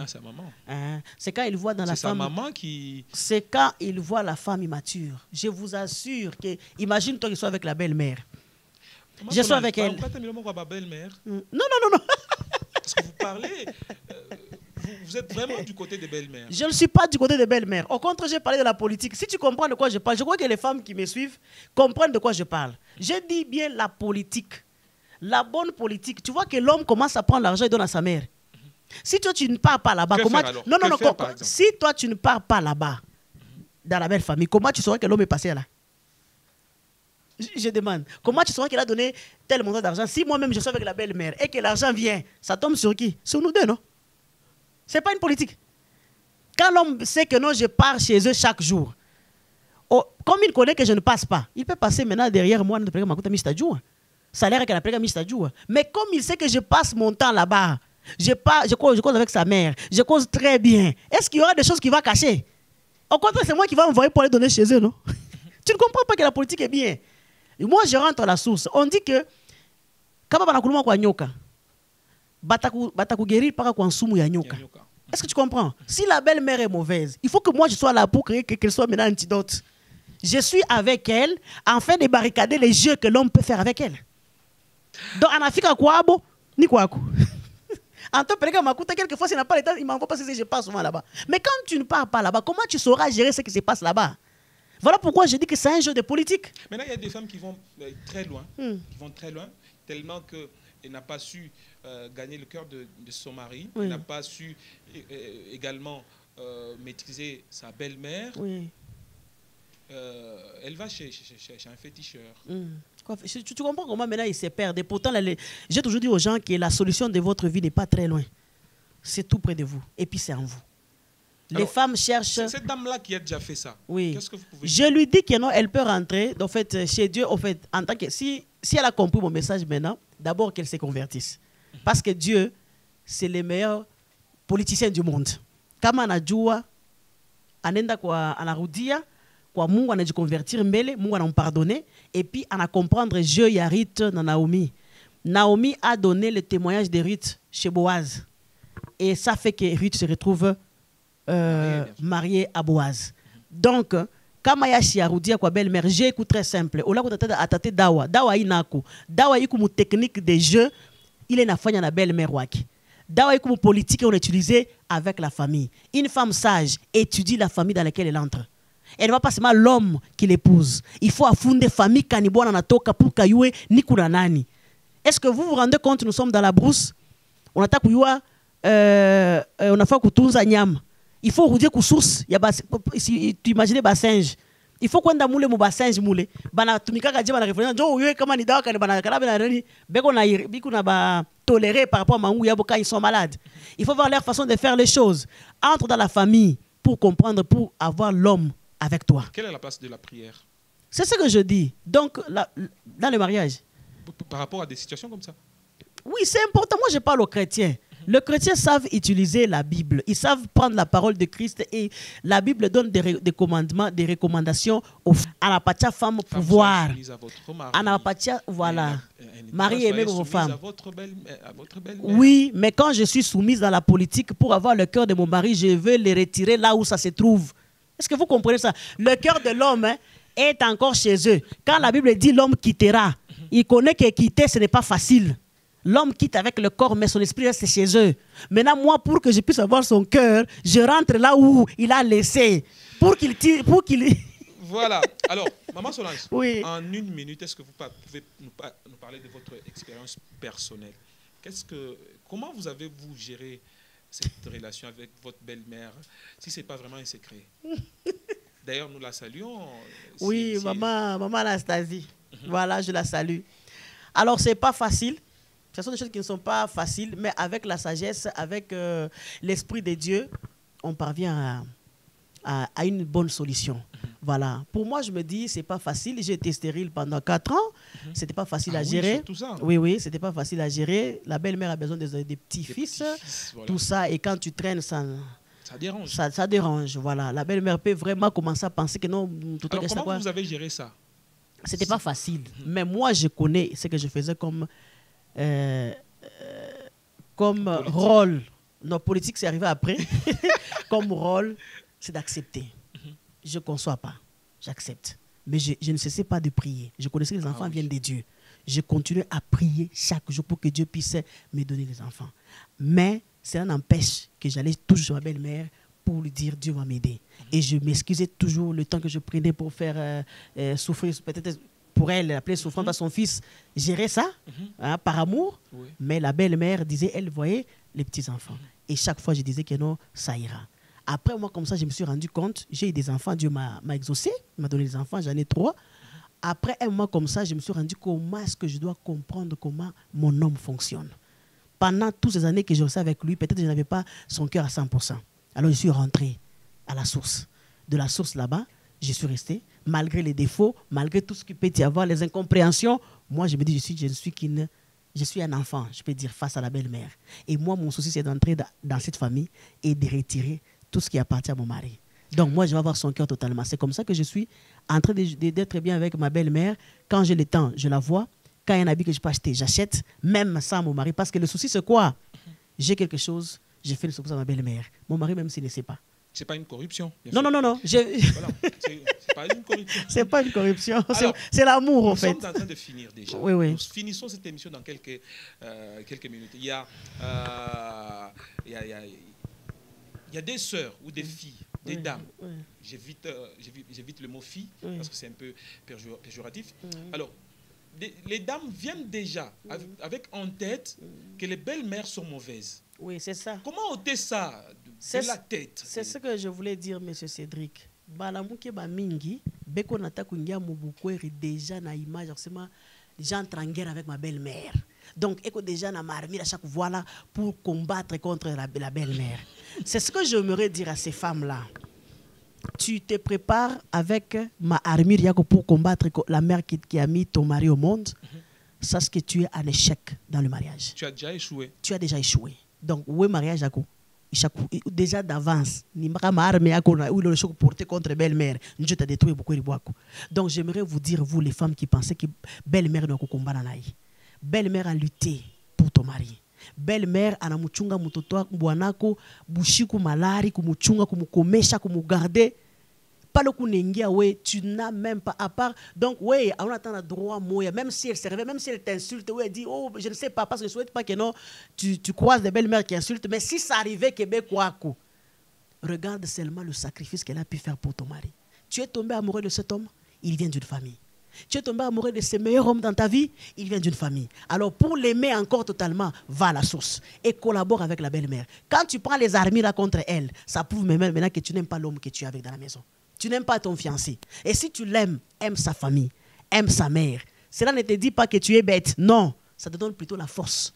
C'est quand il voit dans la femme... C'est sa maman qui... C'est quand il voit la femme immature. Je vous assure que... Imagine-toi qu'il soit avec la belle-mère. Je suis avec elle. Pourquoi tu as ma belle-mère? Non. Parce que vous parlez... Vous êtes vraiment du côté des belles-mères. Je ne suis pas du côté des belles-mères. Au contraire, j'ai parlé de la politique. Si tu comprends de quoi je parle, je crois que les femmes qui me suivent comprennent de quoi je parle. Je dis bien la politique. La bonne politique. Tu vois que l'homme commence à prendre l'argent et donne à sa mère. Si toi, tu ne pars pas là-bas... Si toi, tu ne pars pas là-bas, dans la belle famille, comment tu sauras que l'homme est passé là? Je demande. Comment tu sauras qu'il a donné tel montant d'argent? Si moi-même, je suis avec la belle-mère et que l'argent vient, ça tombe sur qui? Sur nous deux, non? Ce n'est pas une politique. Quand l'homme sait que non, je pars chez eux chaque jour, comme il connaît que je ne passe pas, il peut passer maintenant derrière moi, ça a l'air qu'il a pris mais comme il sait que je passe mon temps là-bas, je cause avec sa mère, je cause très bien, est-ce qu'il y aura des choses qu'il va cacher? Au contraire, c'est moi qui vais envoyer pour aller donner chez eux, non? Tu ne comprends pas que la politique est bien. Et moi, je rentre à la source. On dit que est-ce que tu comprends? Si la belle-mère est mauvaise, il faut que moi je sois là pour créer qu'elle soit maintenant antidote. Je suis avec elle afin de barricader les jeux que l'homme peut faire avec elle. Donc en Afrique, quoi, ni quoi. Anto Peleka Makuta, quelquefois, s'il n'a pas le temps, il m'envoie parce que je passe souvent là-bas. Mais quand tu ne pars pas là-bas, comment tu sauras gérer ce qui se passe là-bas? Voilà pourquoi je dis que c'est un jeu de politique. Maintenant, il y a des femmes qui vont très loin, tellement qu'elle n'a pas su gagner le cœur de son mari, elle n'a pas su également maîtriser sa belle-mère. Elle va chez un féticheur. Tu comprends comment maintenant il se perd. Et pourtant, j'ai toujours dit aux gens que la solution de votre vie n'est pas très loin. C'est tout près de vous. Et puis c'est en vous. Les femmes cherchent... C'est cette dame-là qui a déjà fait ça. Oui. Qu'est-ce que vous pouvez dire? Je lui dis que non, elle peut rentrer en fait, chez Dieu. En fait, en tant que, si elle a compris mon message maintenant, d'abord qu'elle se convertisse. Parce que Dieu, c'est le meilleur politicien du monde. Kama anajua, anenda kwa anarudia, kwa Mungu anajikonvertir mbele, Mungu anampardonner, et puis ana comprendre Dieu ya Ruth na Naomi. Naomi a donné le témoignage de Ruth chez Boaz. Et ça fait que Ruth se retrouve mariée à Boaz. Donc, kama ya shiarudia kwa belle-mère, j'ai écoute très simple. Ola kutata atate dawa. Dawa inako. Dawa yiku mu technique de jeu, il est nafanya na belle-mère waki. Dawa yiku mu politique on utilisé avec la famille. Une femme sage étudie la famille dans laquelle elle entre. Elle ne va pas seulement l'homme qui l'épouse. Il faut affonder famille kanibwana natoka pour kayue ni kuna nani. Est-ce que vous vous rendez compte, nous sommes dans la brousse, on attaque kuyua, on a fait kutunza nyama. Il faut routier ku source, tu imagines bas singe. Il faut qu'on moule mu bas singe moule. Bana tumika ka jema na référence. Jo yue kama ni dawa ka bana kala bana reni. Beko na ba tolérer par rapport à mangu yabo quand ils sont malades. Il faut voir leur façon de faire les choses. Entre dans la famille pour comprendre, pour avoir l'homme avec toi. Quelle est la place de la prière? C'est ce que je dis. Donc, dans le mariage. Par rapport à des situations comme ça? Oui, c'est important. Moi, je parle aux chrétiens. Les chrétiens savent utiliser la Bible. Ils savent prendre la parole de Christ et la Bible donne des commandements, des recommandations à la patia femme pouvoir. À la patia, voilà. Marie aimez vos femmes. À votre belle-mère. Oui, mais quand je suis soumise dans la politique pour avoir le cœur de mon mari, je veux les retirer là où ça se trouve. Est-ce que vous comprenez ça? Le cœur de l'homme est encore chez eux. Quand la Bible dit l'homme quittera, il connaît que quitter, ce n'est pas facile. L'homme quitte avec le corps, mais son esprit reste chez eux. Maintenant, moi, pour que je puisse avoir son cœur, je rentre là où il a laissé. Pour qu'il tire, pour qu'il... Voilà. Alors, Maman Solange, oui. En une minute, est-ce que vous pouvez nous parler de votre expérience personnelle? Comment vous avez-vous géré cette relation avec votre belle-mère, si ce n'est pas vraiment un secret? D'ailleurs, nous la saluons. Oui, maman Anastasie. Voilà, je la salue. Alors, ce n'est pas facile. Ce sont des choses qui ne sont pas faciles, mais avec la sagesse, avec l'Esprit de Dieu, on parvient à une bonne solution. Voilà. Pour moi, je me dis, c'est pas facile. J'ai été stérile pendant 4 ans. C'était pas facile à gérer. Tout ça. Oui, c'était pas facile à gérer. La belle-mère a besoin des petits-fils. Voilà. Tout ça. Et quand tu traînes, ça dérange. Ça dérange. Voilà. La belle-mère peut vraiment commencer à penser que non. Alors, comment vous avez géré ça? C'était pas facile. Mais moi, je connais ce que je faisais comme rôle. Nos politiques, c'est arrivé après. Comme rôle, c'est d'accepter. Je ne conçois pas, j'accepte. Mais je ne cessais pas de prier. Je connaissais que les enfants viennent de Dieu. Je continue à prier chaque jour pour que Dieu puisse me donner les enfants. Mais cela n'empêche que j'allais toujours chez ma belle-mère pour lui dire Dieu va m'aider. Et je m'excusais toujours le temps que je prenais pour faire souffrir, peut-être pour elle, appeler souffrance à son fils, gérer ça par amour. Oui. Mais la belle-mère disait, elle voyait les petits-enfants. Et chaque fois, je disais que non, ça ira. Après, moi, comme ça, je me suis rendu compte, j'ai eu des enfants, Dieu m'a exaucé, il m'a donné des enfants, j'en ai 3. Après un mois comme ça, je me suis rendu compte comment est-ce que je dois comprendre comment mon homme fonctionne. Pendant toutes ces années que je restais avec lui, peut-être que je n'avais pas son cœur à 100%. Alors, je suis rentré à la source. De la source là-bas, je suis resté, malgré les défauts, malgré tout ce qui peut y avoir, les incompréhensions. Moi, je me dis, je suis un enfant, je peux dire, face à la belle-mère. Et moi, mon souci, c'est d'entrer dans cette famille et de retirer tout ce qui appartient à mon mari. Donc, moi, je vais avoir son cœur totalement. C'est comme ça que je suis en train d'être bien avec ma belle-mère. Quand j'ai le temps, je la vois. Quand il y a un habit que je peux acheter, j'achète, même sans mon mari. Parce que le souci, c'est quoi? J'ai quelque chose, je fais le souci à ma belle-mère. Mon mari, même s'il ne sait pas. C'est pas une corruption. Non, non, non, non. Voilà. C'est pas une corruption. C'est pas une corruption. C'est l'amour, en fait. Nous sommes en train de finir déjà. Oui, oui. Nous finissons cette émission dans quelques minutes. Il y a des sœurs ou des filles, des dames. Oui. J'évite le mot fille parce que c'est un peu péjoratif. Alors, les dames viennent déjà avec en tête que les belles-mères sont mauvaises. Oui, c'est ça. Comment ôter ça de la tête? C'est ce que je voulais dire, M. Cédric. Balamuke ba mingi, beko nata kungia mubukweri déjà na image, forcément, j'entre en guerre avec ma belle-mère. Donc, éco déjà na marmire à chaque fois là pour combattre contre la belle-mère. C'est ce que j'aimerais dire à ces femmes-là. Tu te prépares avec ma armure yako pour combattre la mère qui a mis ton mari au monde. Sache que tu es en échec dans le mariage. Tu as déjà échoué. Tu as déjà échoué. Donc, où est le mariage yako? Déjà d'avance, ni ma arme yako na ou le choc porté contre belle-mère. Dieu t'a détruit beaucoup de bois. Donc, j'aimerais vous dire, vous les femmes qui pensez que belle-mère ne combattre naï. Belle-mère a lutté pour ton mari. Belle-mère anamuchunga mtoto bwanako bushiku malari kumuchunga kumukomesha kumugarder pas le kunengia ouais tu n'as même pas à part donc ouais on attend le droit moya même si elle se réveille même si elle t'insulte ouais elle dit oh je ne sais pas parce que je souhaite pas que non tu croises des belles-mères qui insultent mais si ça arrivait québécois regarde seulement le sacrifice qu'elle a pu faire pour ton mari. Tu es tombé amoureux de cet homme, il vient d'une famille. Tu es tombé amoureux de ces meilleurs hommes dans ta vie, il vient d'une famille. Alors pour l'aimer encore totalement, va à la source et collabore avec la belle-mère. Quand tu prends les armes là contre elle, ça prouve maintenant que tu n'aimes pas l'homme que tu es avec dans la maison. Tu n'aimes pas ton fiancé. Et si tu l'aimes, aime sa famille, aime sa mère. Cela ne te dit pas que tu es bête. Non, ça te donne plutôt la force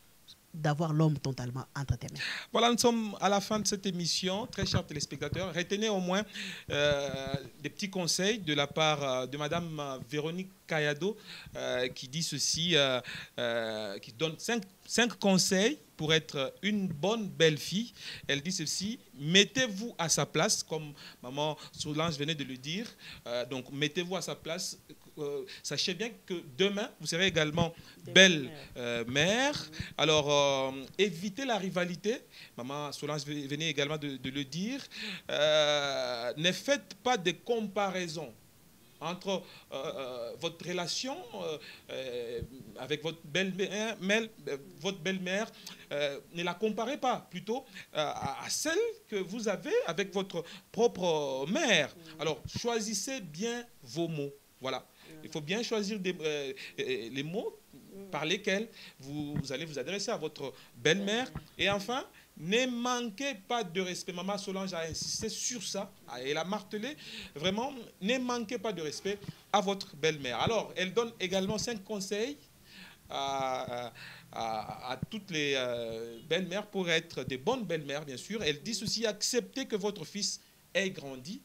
d'avoir l'homme totalement entre tes mains. Voilà, nous sommes à la fin de cette émission. Très chers téléspectateurs, retenez au moins des petits conseils de la part de Madame Véronique Kayado qui dit ceci, qui donne 5 conseils pour être une bonne belle-fille. Elle dit ceci: mettez-vous à sa place, comme maman Solange venait de le dire. Donc, mettez-vous à sa place. Sachez bien que demain, vous serez également belle mère. Alors, évitez la rivalité. Maman Solange venait également de le dire. Ne faites pas de comparaisons entre votre relation avec votre belle-mère, ne la comparez pas plutôt à celle que vous avez avec votre propre mère. Alors, choisissez bien vos mots. Voilà. Il faut bien choisir les mots par lesquels vous allez vous adresser à votre belle-mère. Et enfin, ne manquez pas de respect. Maman Solange a insisté sur ça. Elle a martelé. Vraiment, ne manquez pas de respect à votre belle-mère. Alors, elle donne également 5 conseils à toutes les belles-mères pour être des bonnes belles-mères, bien sûr. Elle dit ceci: acceptez que votre fils ait grandi.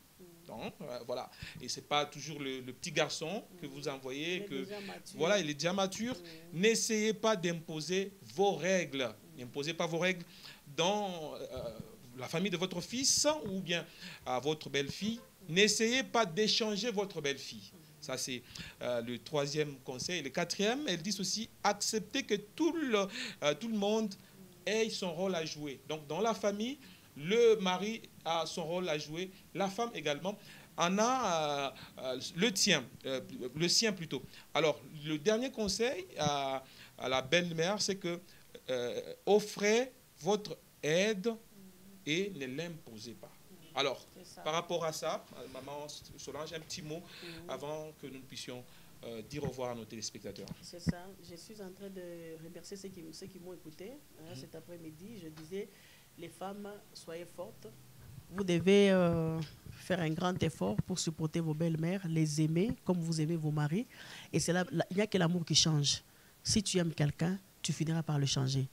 Donc, voilà. Et ce n'est pas toujours le petit garçon que vous envoyez. Voilà, il est déjà mature. N'essayez pas d'imposer vos règles. N'imposez pas vos règles dans la famille de votre fils ou bien à votre belle-fille. N'essayez pas d'échanger votre belle-fille. Ça, c'est le 3e conseil. Le 4e, elle dit ceci: acceptez que tout le monde ait son rôle à jouer. Donc, dans la famille, le mari a son rôle à jouer, la femme également en a le sien plutôt. Alors, le dernier conseil à la belle-mère, c'est que offrez votre aide et ne l'imposez pas. Alors, par rapport à ça, maman Solange, un petit mot avant que nous puissions dire au revoir à nos téléspectateurs. C'est ça. Je suis en train de remercier ceux qui m'ont écouté cet après-midi. Je disais, les femmes, soyez fortes. Vous devez faire un grand effort pour supporter vos belles-mères, les aimer comme vous aimez vos maris. Et c'est là, il n'y a que l'amour qui change. Si tu aimes quelqu'un, tu finiras par le changer.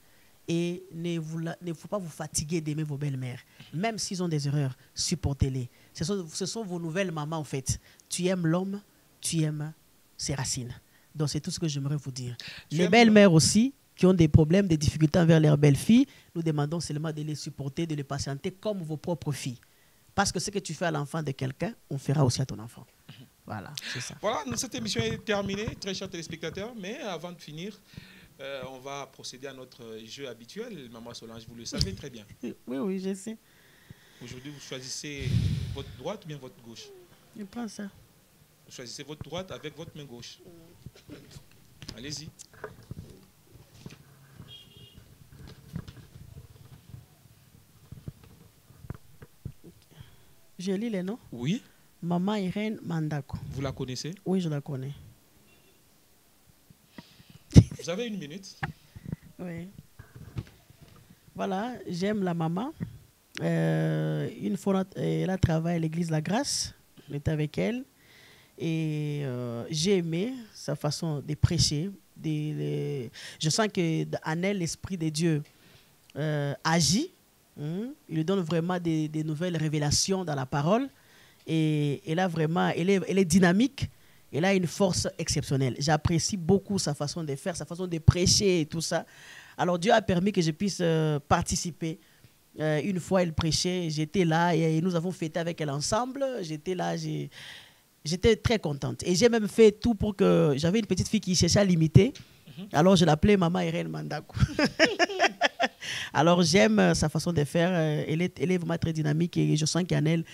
Et ne faut pas vous fatiguer d'aimer vos belles-mères. Même s'ils ont des erreurs, supportez-les. Ce sont vos nouvelles mamans, en fait. Tu aimes l'homme, tu aimes ses racines. Donc, c'est tout ce que j'aimerais vous dire. Les belles-mères aussi, qui ont des problèmes, des difficultés envers leurs belles-filles, nous demandons seulement de les supporter, de les patienter comme vos propres filles. Parce que ce que tu fais à l'enfant de quelqu'un, on fera aussi à ton enfant. Voilà, c'est ça. Voilà, cette émission est terminée, très chers téléspectateurs. Mais avant de finir, on va procéder à notre jeu habituel. Maman Solange, vous le savez très bien. Oui, je sais. Aujourd'hui, vous choisissez votre droite ou bien votre gauche? Je prends ça. Vous choisissez votre droite avec votre main gauche. Allez-y. Je lis les noms. Oui. Maman Irène Mandako. Vous la connaissez? Oui, je la connais. Vous avez une minute. Oui. Voilà, j'aime la maman. Une fois, elle a travaillé à l'église La Grâce. On était avec elle. Et j'ai aimé sa façon de prêcher. Je sens qu'en elle, l'Esprit de Dieu agit. Il lui donne vraiment des nouvelles révélations dans la parole. Et elle a vraiment, elle est dynamique. Elle a une force exceptionnelle. J'apprécie beaucoup sa façon de faire, sa façon de prêcher et tout ça. Alors Dieu a permis que je puisse participer. Une fois, elle prêchait, j'étais là et nous avons fêté avec elle ensemble. J'étais là, j'étais très contente. Et j'ai même fait tout pour que... J'avais une petite fille qui cherchait à l'imiter. Alors je l'appelais Maman Irène Mandako. Alors j'aime sa façon de faire. Elle est vraiment très dynamique et je sens qu'en elle,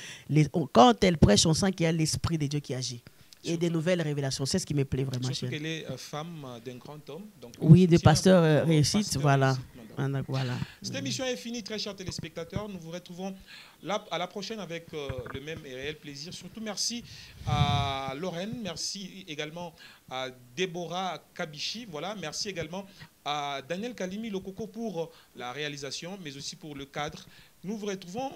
quand elle prêche, on sent qu'il y a l'Esprit de Dieu qui agit. Et des nouvelles révélations. C'est ce qui me plaît vraiment. Surtout qu'elle est femme d'un grand homme. Donc oui, de pasteur réussite, voilà. Voilà. Cette émission est finie, très chers téléspectateurs. Nous vous retrouvons à la prochaine avec le même et réel plaisir. Surtout merci à Lorraine, merci également à Déborah Kabichi, voilà. Merci également à Daniel Kalimi Lokoko pour la réalisation, mais aussi pour le cadre. Nous vous retrouvons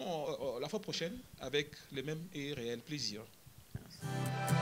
la fois prochaine avec le même et réel plaisir. Merci.